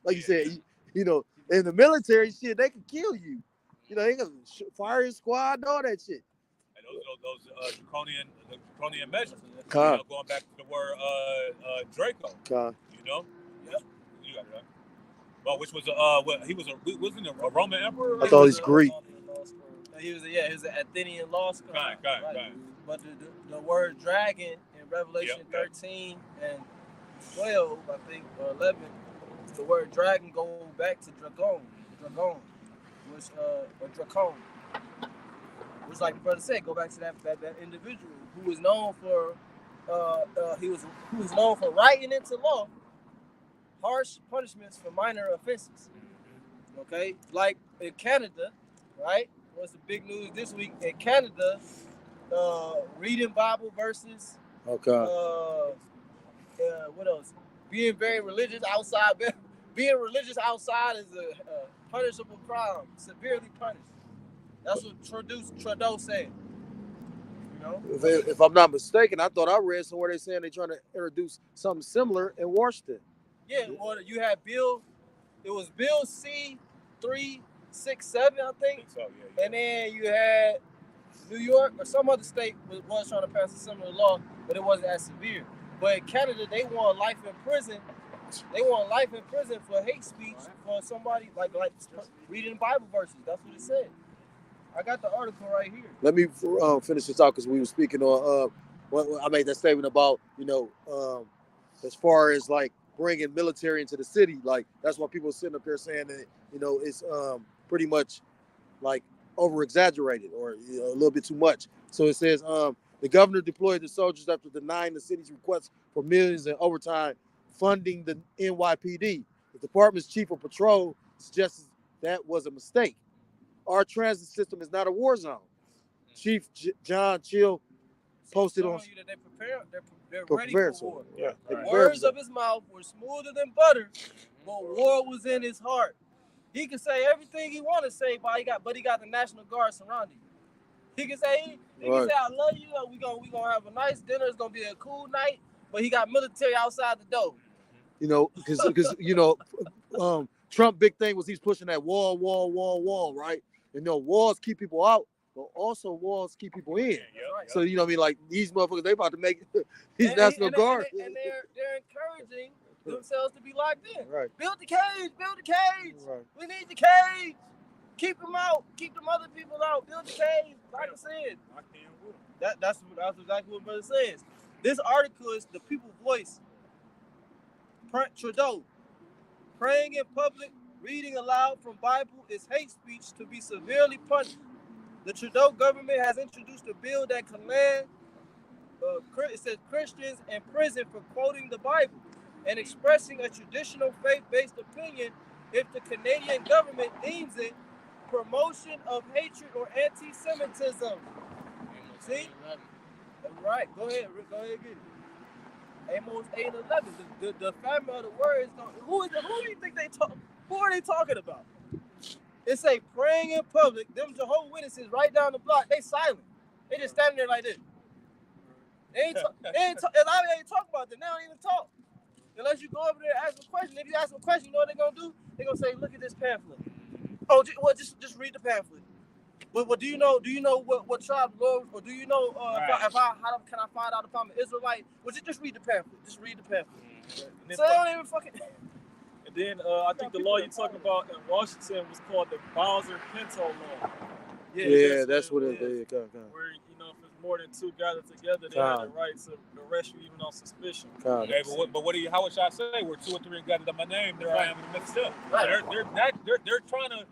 Like you said, in the military, shit, they can kill you. They can fire your squad, all that shit. And those draconian measures. Con. Going back to the word Draco. Con. You got it right. Well, which was wasn't a Roman emperor? I thought he's Greek. He was an Athenian law scholar. Right. But the word dragon in Revelation 13 and 12, I think, or 11, the word dragon goes back to dragon, which or dracon, which, like the brother said, go back to that individual who was known for who was known for writing into law harsh punishments for minor offenses. Okay, like in Canada, right? What's the big news this week in Canada? Reading Bible verses. Okay. What else? Being very religious outside. Being religious outside is a punishable crime, severely punished. That's what Trudeau said. If I'm not mistaken, I thought I read somewhere they saying they're trying to introduce something similar in Washington. Yeah, well, you had Bill. It was Bill C-367, I think. So, yeah. And then you had New York or some other state was trying to pass a similar law, but it wasn't as severe. But in Canada, they want life in prison. They want life in prison for hate speech for somebody like reading Bible verses. That's what it said. I got the article right here. Let me finish this out, because we were speaking on I made that statement about as far as like bringing military into the city, like that's why people are sitting up here saying that it's pretty much like over exaggerated or a little bit too much. So it says the governor deployed the soldiers after denying the city's request for millions in overtime funding the NYPD. The department's chief of patrol suggests that was a mistake. Our transit system is not a war zone. Chief John Chill posted on. You that they're ready for war. Yeah, the words of his mouth were smoother than butter, but war was in his heart. He can say everything he want to say, but he got the National Guard surrounding him. He can say I love you. We gonna have a nice dinner. It's gonna be a cool night. But he got military outside the door. Because Trump big thing was he's pushing that wall, right? Walls keep people out, but also walls keep people in. So like these motherfuckers, they about to make these National Guard. And they're encouraging themselves to be locked in. Right. Build the cage. Build the cage. Right. We need the cage. Keep them out. Keep them other people out. Build the cage. Like I said. That's exactly what brother says. This article is the People's Voice. Trudeau. Praying in public, reading aloud from Bible is hate speech to be severely punished. The Trudeau government has introduced a bill that can land it says Christians in prison for quoting the Bible and expressing a traditional faith-based opinion if the Canadian government deems it promotion of hatred or anti-Semitism. See? Right. Go ahead, Rick. Go ahead and get it. Amos 8:11. The family of the word is going. Who do you think they talk? Who are they talking about? It say praying in public. Them Jehovah's Witnesses right down the block. They silent. They just standing there like this. They ain't talk about them. They don't even talk. Unless you go over there and ask them a question. If you ask them a question, you know what they're gonna do? They're gonna say, "Look at this pamphlet." Oh, well, just read the pamphlet. Well, do you know what tribe Lord, or do you know how can I find out if I'm an Israelite? Well, just read the pamphlet. Just read the pamphlet. So they don't even fucking. And then I think the law you're talking about in Washington was called the Bowser-Pinto law. Yeah, that's what it is. Where if it's more than two gathered together, they have the right to arrest you even on suspicion. Okay, but what do you? How would I say? Where 2 or 3 gathered in my name, there I am in the midst of. Right. They're trying to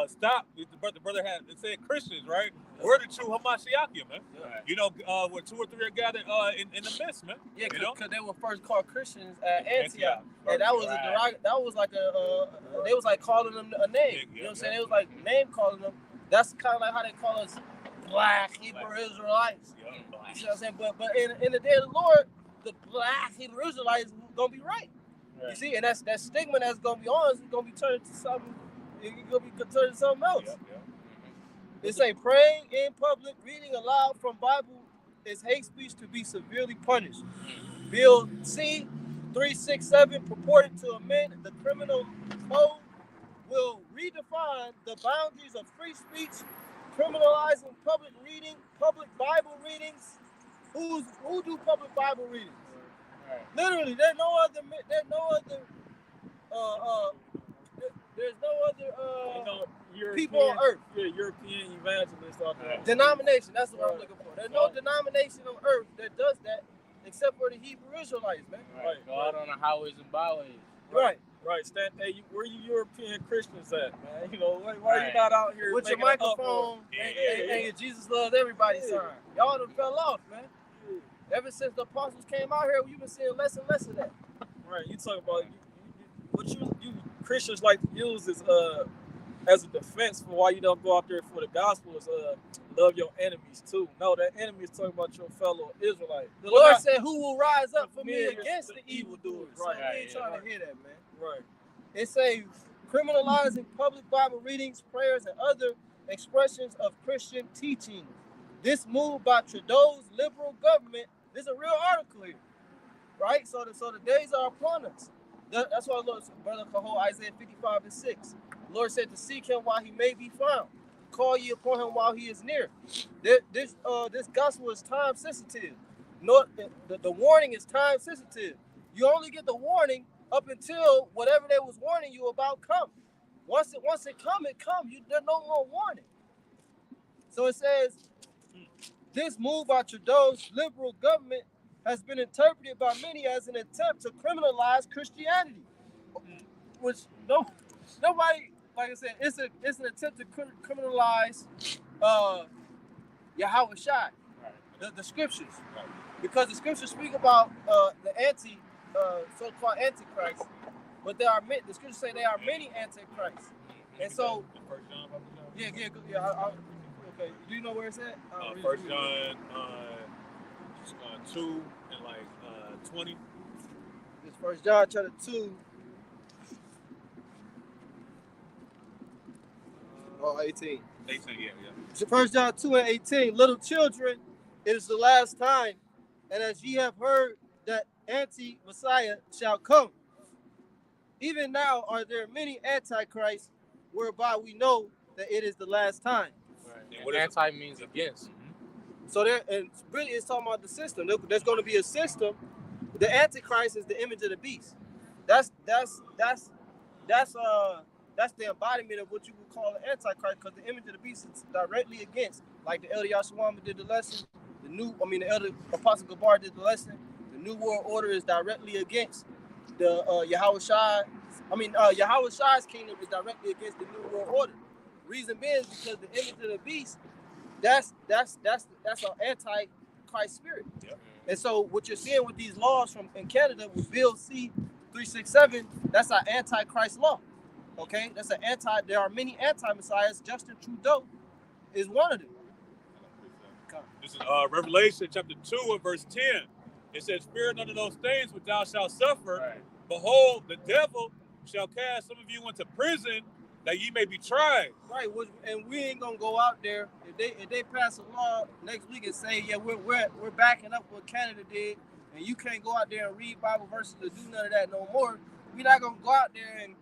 stop. The brother had it said Christians, right? We're the true Hamashiach, man. Yeah. You know, where 2 or 3 are gathered in the midst, man. Yeah, you know? because they were first called Christians at Antioch, and that was that was like they was like calling them a name. You know what I'm saying? It was like name calling them. That's kind of like how they call us Black Hebrew Israelites. Yeah, You see what I'm saying? But in the day of the Lord, the Black Hebrew Israelites gonna be right. You see, and that stigma that's gonna be on us is gonna be turned to something. It's gonna be turned to something else. It say praying in public, reading aloud from Bible is hate speech to be severely punished. Bill C 367 purported to amend the criminal code will redefine the boundaries of free speech, criminalizing public Bible readings. Who do public Bible readings? Literally, there's no other people on earth. Yeah, European evangelists out there. Denomination, that's what I'm looking for. There's no denomination on earth that does that except for the Hebrew Israelites, man. Right. God on the highways and byways. Right. Stan, hey, where you European Christians at, man? You know, why are you not out here with your making an microphone uproar? and your Jesus loves everybody sign? Y'all done fell off, man. Ever since the apostles came out here, you've been seeing less and less of that. Right, you talk about what you Christians like to use is as a defense for why you don't go out there for the gospel is love your enemies too. No, that enemy is talking about your fellow Israelite. The Lord said, "Who will rise up for me against the evildoers?" Right. So we ain't trying to hear that, man. Right. It says criminalizing public Bible readings, prayers, and other expressions of Christian teaching. This move by Trudeau's liberal government, this is a real article here, right? So the days are upon us. That's why Lord, Brother Cahoe, Isaiah 55:6. The Lord said to seek him while he may be found. Call ye upon him while he is near. This gospel is time sensitive. No, the warning is time sensitive. You only get the warning up until whatever they was warning you about come. Once it come. There's no more warning. So it says, this move by Trudeau's liberal government has been interpreted by many as an attempt to criminalize Christianity, which nobody, like I said, it's an attempt to criminalize Yahweh Shai, the scriptures, because the scriptures speak about the so-called antichrist, but the scriptures say there are many antichrists, and so yeah. Okay, do you know where it's at? 1 John 2 and 20. It's 1 John chapter 2. 18. 18, yeah. So 1 John 2 and 18. Little children, it is the last time, and as ye have heard that anti-Messiah shall come, even now are there many antichrists, whereby we know that it is the last time. What anti means against. So and really it's talking about the system. There's going to be a system The Antichrist is the image of the beast. That's the embodiment of what you would call an Antichrist, because the image of the beast is directly against, like the Elder Yashawama did the lesson, the Elder Apostle Gabar did the lesson. The New World Order is directly against the Yahweh Shai's kingdom is directly against the New World Order. Reason being is because the image of the beast, that's an anti-Christ spirit. Yep. And so what you're seeing with these laws from in Canada with Bill C-367, that's an anti-Christ law. Okay, there are many anti-messiahs. Justin Trudeau is one of them. This is Revelation chapter 2 and verse 10. It says, "Fear none of those things which thou shalt suffer. Right. Behold, the devil shall cast some of you into prison, that ye may be tried." Right, and we ain't gonna go out there if they pass a law next week and say, yeah, we're backing up what Canada did, and you can't go out there and read Bible verses to do none of that no more. We're not gonna go out there and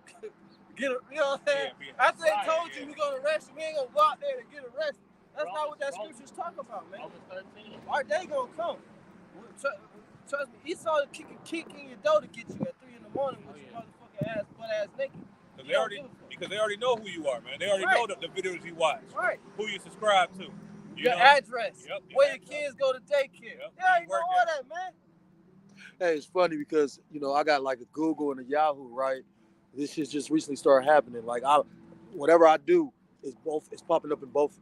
get a, you know what I'm saying? After they told you we're gonna arrest you, we ain't gonna go out there and get arrested. That's not what that scripture's talking about, man. Our day gonna come. Trust me, Esau kicking your door to get you at 3 in the morning with your motherfucking butt ass naked. Because they already know who you are, man. They already know the videos you watch, right? Who you subscribe to, your address, where your address. Kids go to daycare. Yep. Yeah, you know all that, man. Hey, it's funny because I got like a Google and a Yahoo, right? This shit just recently started happening. Like whatever I do is it's popping up in both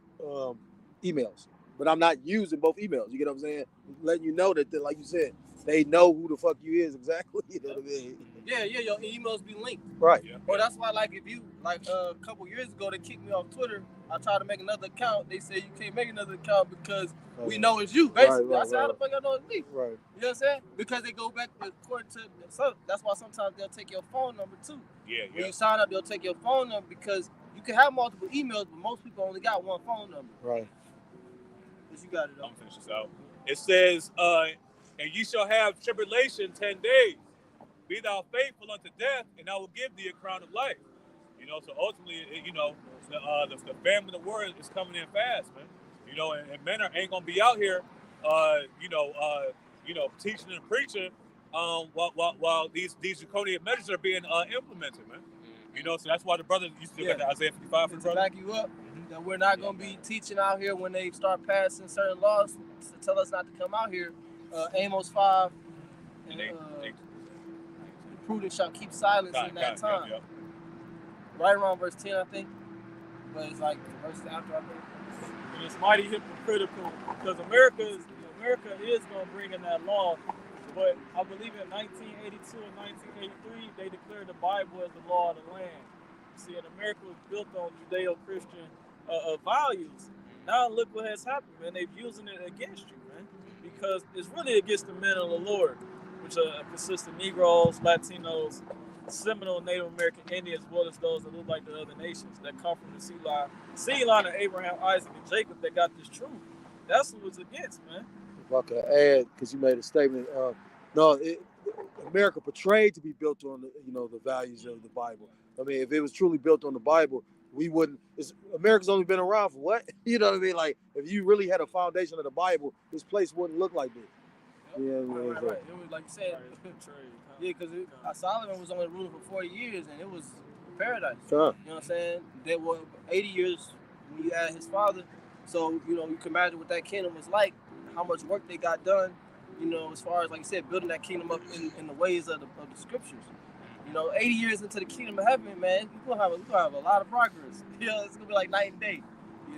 emails, but I'm not using both emails. You get what I'm saying? Letting you know that, like you said, they know who the fuck you is exactly. You know what I mean? Yeah, your emails be linked. Right. Yeah. Well, that's why, like, if you, like, a couple years ago, they kicked me off Twitter. I tried to make another account. They said you can't make another account because we know it's you, basically. Right, I said, how the fuck I know it's me? Right. You know what I'm saying? Because they go back according to, so that's why sometimes they'll take your phone number, too. Yeah. When you sign up, they'll take your phone number because you can have multiple emails, but most people only got one phone number. Right. But you got it, though. I'm finishing this out. It says, "And ye shall have tribulation 10 days. Be thou faithful unto death, and I will give thee a crown of life." So ultimately, the famine of the world is coming in fast, man. And men ain't gonna be out here, teaching and preaching, while these draconian measures are being implemented, man. So that's why the brothers used to look at the Isaiah 55 for the brother. Back you up, that we're not gonna be teaching out here when they start passing certain laws to tell us not to come out here. Amos 5. And, the prudent shall keep silence in that time. Yep. Right around verse 10, I think. But it's like the verse after, I think. And it's mighty hypocritical because America is going to bring in that law. But I believe in 1982 and 1983, they declared the Bible as the law of the land. See, and America was built on Judeo-Christian values. Now look what has happened, man. They're using it against you, man. Because it's really against the men of the Lord, which consist of Negroes, Latinos, Seminole, Native American Indians, as well as those that look like the other nations that come from the seed line of Abraham, Isaac, and Jacob that got this truth. That's what it's against, man. If I could add, because you made a statement, America portrayed to be built on the values of the Bible. I mean, if it was truly built on the Bible, we wouldn't. America's only been around for what? You know what I mean? Like, if you really had a foundation of the Bible, this place wouldn't look like this. Yep. Yeah, right. It was like you said. Yeah, because Solomon was only ruling for 40 years, and it was paradise. Sure. You know what I'm saying? There were 80 years when you add his father. So, you can imagine what that kingdom was like, how much work they got done, as far as, like you said, building that kingdom up in the ways of the scriptures. 80 years into the kingdom of heaven, man, we're gonna have a lot of progress. It's gonna be like night and day.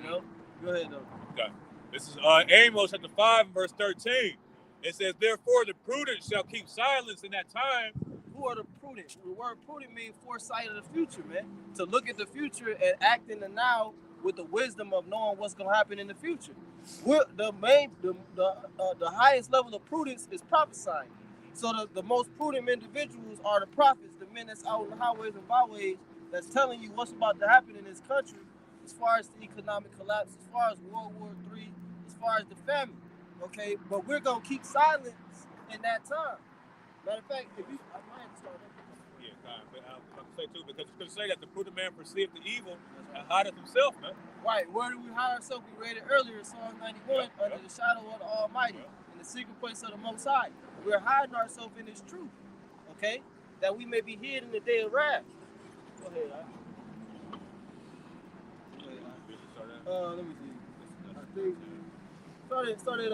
Go ahead though. Okay. This is Amos chapter 5 verse 13. It says, "Therefore the prudent shall keep silence in that time." Who are the prudent? The word prudent means foresight of the future, man. To look at the future and act in the now with the wisdom of knowing what's gonna happen in the future. The highest level of prudence is prophesying. So the most prudent individuals are the prophets, the men that's out on the highways and byways that's telling you what's about to happen in this country as far as the economic collapse, as far as World War III, as far as the famine. Okay, but we're going to keep silence in that time. Matter of fact, I might have to start over. Yeah, but I can say too, because it's going to say that the prudent man perceived the evil and hideth himself, man. Right, where do we hide ourselves? We read it earlier, Psalm 91, under the shadow of the Almighty. In the secret place of the Most High. We're hiding ourselves in this truth, okay? That we may be hid in the day of wrath. Go ahead, let me see. I think started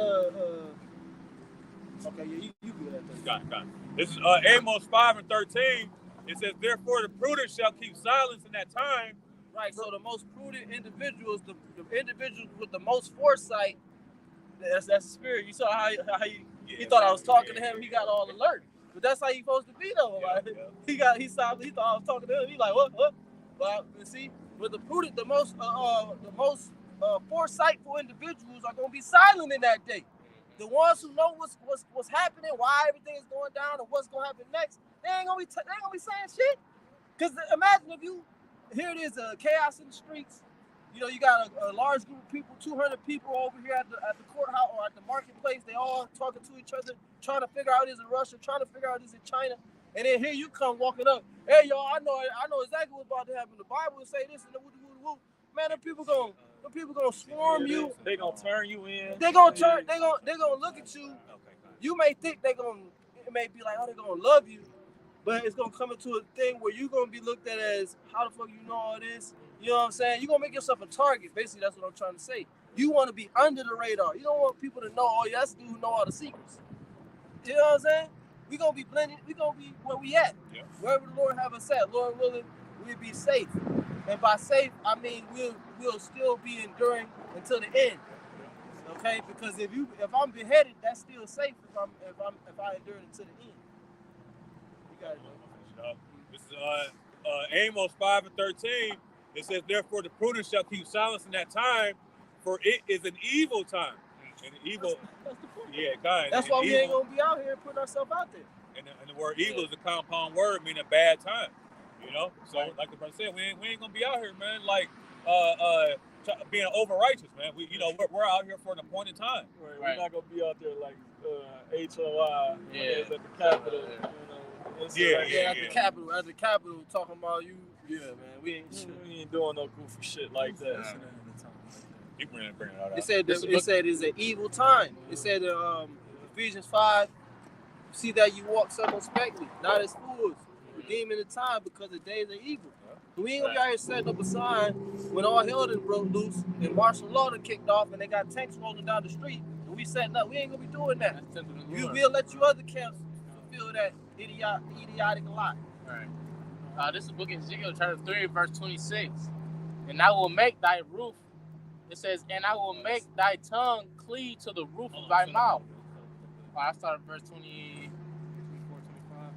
okay, yeah, you good at that. Got it. This is Amos 5:13. It says, therefore the prudent shall keep silence in that time. Right, so the most prudent individuals, the individuals with the most foresight, that's the spirit. You saw how he thought I was talking to him, he got all alert. But that's how you supposed to be though. Like, he thought I was talking to him. He like, what? But you see, with the prudent, the most foresightful individuals are gonna be silent in that day. The ones who know what's happening, why everything is going down, and what's gonna happen next, they ain't gonna be saying shit. Cause imagine if here it is, chaos in the streets. You know, you got a large group of people, 200 people over here at the courthouse or at the marketplace. They all talking to each other, trying to figure out is it Russia, trying to figure out is it China. And then here you come walking up. Hey, y'all, I know exactly what's about to happen. The Bible will say this and the woo. Man, them people gonna swarm you. They gonna turn you in. They gonna look at you. You may think it may be like, oh, they're gonna love you, but it's gonna come into a thing where you're gonna be looked at as, how the fuck you know all this? You know what I'm saying? You're gonna make yourself a target. Basically, that's what I'm trying to say. You want to be under the radar. You don't want people to know, oh, yeah, that's the dude who know all the secrets. You know what I'm saying? We gonna be blended. We gonna be where we at. Yeah. Wherever the Lord have us at, Lord willing, we'll be safe. And by safe, I mean we'll still be enduring until the end. Okay? Because if I'm beheaded, that's still safe. If I endure until the end. You got it, bro. This is Amos 5:13. It says, therefore the prudent shall keep silence in that time, for it is an evil time. And evil, that's the point. Yeah, kind. That's why we ain't gonna be out here putting ourselves out there. And the word evil is a compound word, meaning a bad time. You know, so like the brother said, we ain't gonna be out here, man. Like being over righteous, man. We're out here for an appointed time. Right. We're not gonna be out there like HOI at the Capitol. At the Capitol, talking about you. Yeah, man. We ain't doing no goofy shit like that. You bring it out. It said it's an evil time. It said Ephesians 5. See that you walk circumspectly, not as fools, redeeming the time because the days are evil. We ain't gonna be out here setting up a sign when all hell done broke loose and martial law done kicked off and they got tanks rolling down the street and we setting up. We ain't gonna be doing that. We'll let you other camps fulfill that idiotic lie. Right. This is book of Ezekiel chapter 3, verse 26. And I will make thy roof, it says, and I will make thy tongue cleave to the roof of thy mouth. I started verse 24, 25.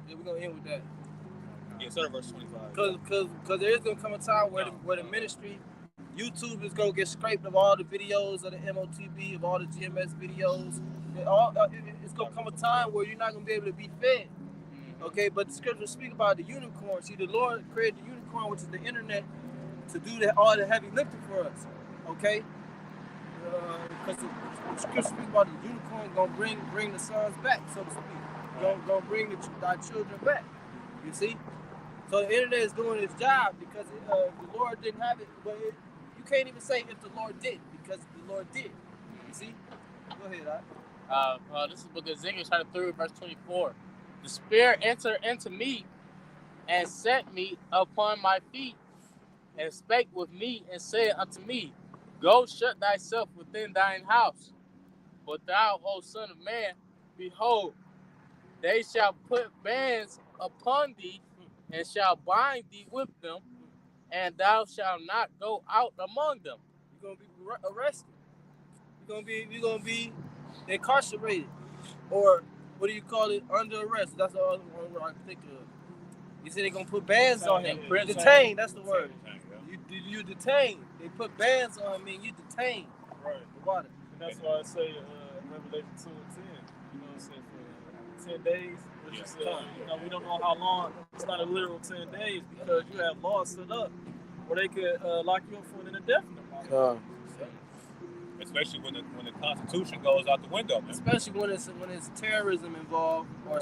Yeah, we're going to end with that. Yeah, start verse 25. Because there is going to come a time where the ministry, YouTube is going to get scraped of all the videos of the MOTB, of all the GMS videos. It's going to come a time where you're not going to be able to be fed. Okay, but the scriptures speak about the unicorn. See, the Lord created the unicorn, which is the internet, to do all the heavy lifting for us. Okay? Because the scriptures speak about the unicorn gonna bring the sons back, so to speak. Gonna bring thy children back. You see? So the internet is doing its job because the Lord didn't have it, but you can't even say if the Lord did, because the Lord did. You see? Go ahead, this is book of Ezekiel chapter 3, verse 24. The Spirit entered into me and set me upon my feet and spake with me and said unto me, go shut thyself within thine house. But thou, O son of man, behold, they shall put bands upon thee and shall bind thee with them, and thou shalt not go out among them. You're going to be arrested. You're going to be incarcerated. Or what do you call it? Under arrest. That's the other one I think of. You said they're going to put bands on him. Detained, that's the word. You detained. They put bands on him and you detained. Right. About it. And that's why I say Revelation 2 and 10. You know what I'm saying? For 10 days. Which is, we don't know how long. It's not a literal 10 days because you have laws set up where they could lock you up for an indefinite. Especially when the Constitution goes out the window, man. Especially when it's terrorism involved, or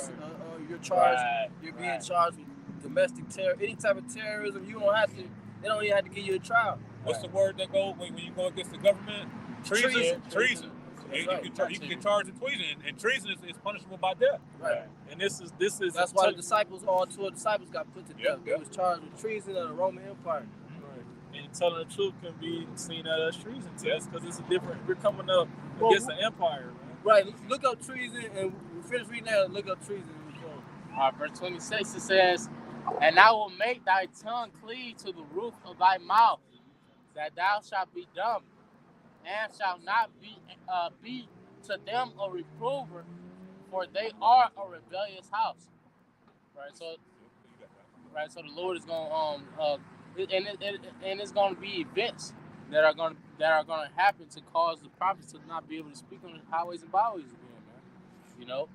you're charged. You're being charged with domestic terror, any type of terrorism. You don't have to. They don't even have to give you a trial. What's the word that go when you go against the government? Treason. You can get charged with treason, and treason is punishable by death. Right. And this is That's why the disciples, all 12 disciples, got put to death. Yep, They yep. was charged with treason of the Roman Empire. Right. And telling the truth can be seen as treason to us because it's a different. We're coming up Well, against the empire, man. Right. Look up treason, and we finish reading that. And look up treason. And we go. Verse 26, it says, "And I will make thy tongue cleave to the roof of thy mouth, that thou shalt be dumb, and shalt not be to them a reprover, for they are a rebellious house." Right. So the Lord is going and it's going to be events that are going to happen to cause the prophets to not be able to speak on the highways and byways again, man. You know.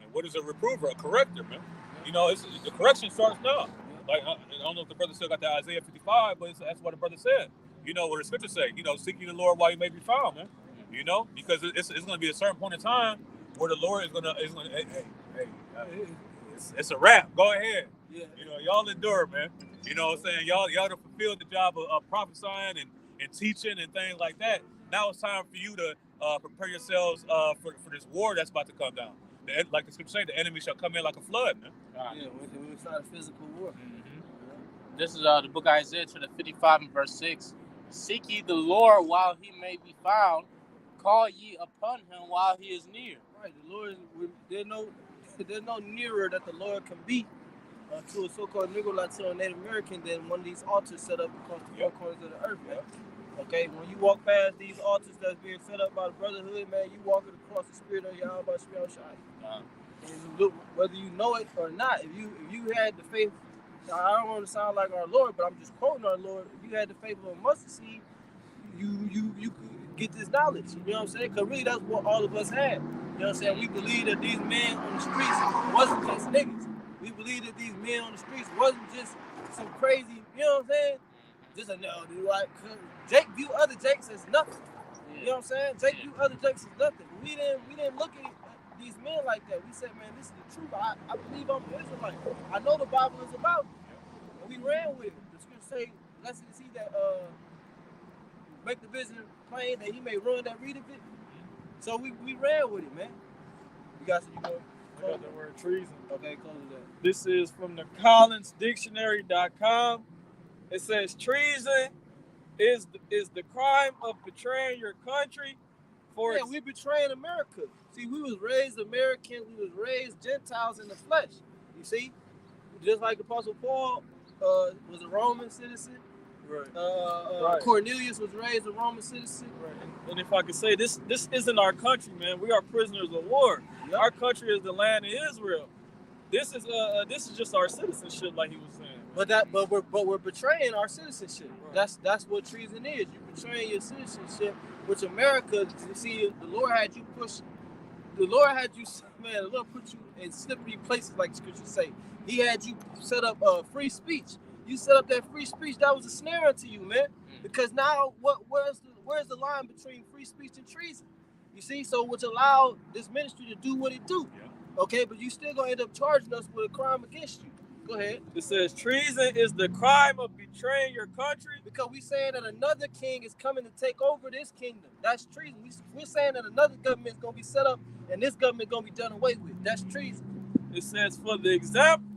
And what is a reprover? A corrector, man. You know, the correction starts now. Like, I don't know if the brother still got the Isaiah 55, but that's what the brother said. You know what the scriptures say. You know, seek ye the Lord while he may be found, man. You know, because it's going to be a certain point in time where the Lord is going to it's a wrap. Go ahead. Yeah. You know, y'all endure, man. You know what I'm saying? Y'all to fulfill the job of prophesying and teaching and things like that. Now it's time for you to prepare yourselves for this war that's about to come down. Like the scripture say, the enemy shall come in like a flood, man. Yeah, when we start a physical war. Mm-hmm. This is the book of Isaiah, chapter 55 and verse 6. "Seek ye the Lord while he may be found. Call ye upon him while he is near." Right. The Lord, there's no nearer that the Lord can be to a so-called Negro, Latino, Native American than one of these altars set up across the four corners of the earth, man. Okay, when you walk past these altars that's being set up by the Brotherhood, man, you walking across the spirit of Yahweh Shai. And look, whether you know it or not, if you had the faith, now, I don't want to sound like our Lord, but I'm just quoting our Lord. If you had the faith of a mustard seed, you could get this knowledge. You know what I'm saying? Because really, that's what all of us had. You know what I'm saying? We believe that these men on the streets wasn't just niggas. We believe that these men on the streets wasn't just some crazy, you know what I'm saying? Just a no, dude. Like, Jake view other Jakes as nothing. You know what I'm saying? Jake view other Jakes as nothing. We didn't look at these men like that. We said, man, this is the truth. I believe I'm an Israelite. I know the Bible is about it. And we ran with it. The scripture say, blessed is he that make the vision plain, that he may run that readeth it. So we ran with it, man. You guys, you go. I got the word treason. Okay, close that. This is from the collinsdictionary.com. It says treason is the crime of betraying your country for Yeah, we betraying America. See, we was raised American, we was raised Gentiles in the flesh. You see? Just like Apostle Paul was a Roman citizen. Right. Right. Cornelius was raised a Roman citizen. Right. And if I could say, this isn't our country, man. We are prisoners of war. Yep. Our country is the land of Israel. This is just our citizenship, like he was saying. But we're betraying our citizenship. Right. That's what treason is. You're betraying your citizenship, which America. You see, the Lord had you, man. The Lord put you in slippery places, like the scriptures say. He had you set up free speech. You set up that free speech. That was a snare unto you, man. Because now, where's the line between free speech and treason? You see, so which allowed this ministry to do what it do. Yeah. Okay, but you still gonna end up charging us with a crime against you. Go ahead. It says treason is the crime of betraying your country. Because we saying that another king is coming to take over this kingdom. That's treason. We're saying that another government is gonna be set up and this government gonna be done away with. That's treason. It says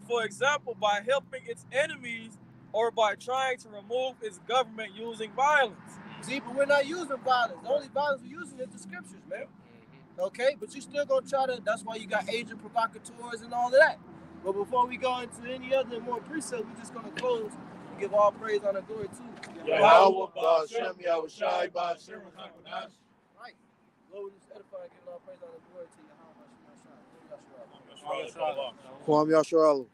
for example, by helping its enemies or by trying to remove its government using violence. See, but we're not using violence. The only violence we're using is the scriptures, man. Okay, but you still gonna try to. That's why you got agent provocateurs and all of that. But before we go into any other more precepts, we're just gonna close and give all praise, honor, glory to Yahweh, Ba'ashem, Yahweh Shai, Ba'ashem, right. Lord, we just edify and give all praise, honor, glory to Yahweh, Ba'ashem, Yahweh Shai. Kwam Yasharala.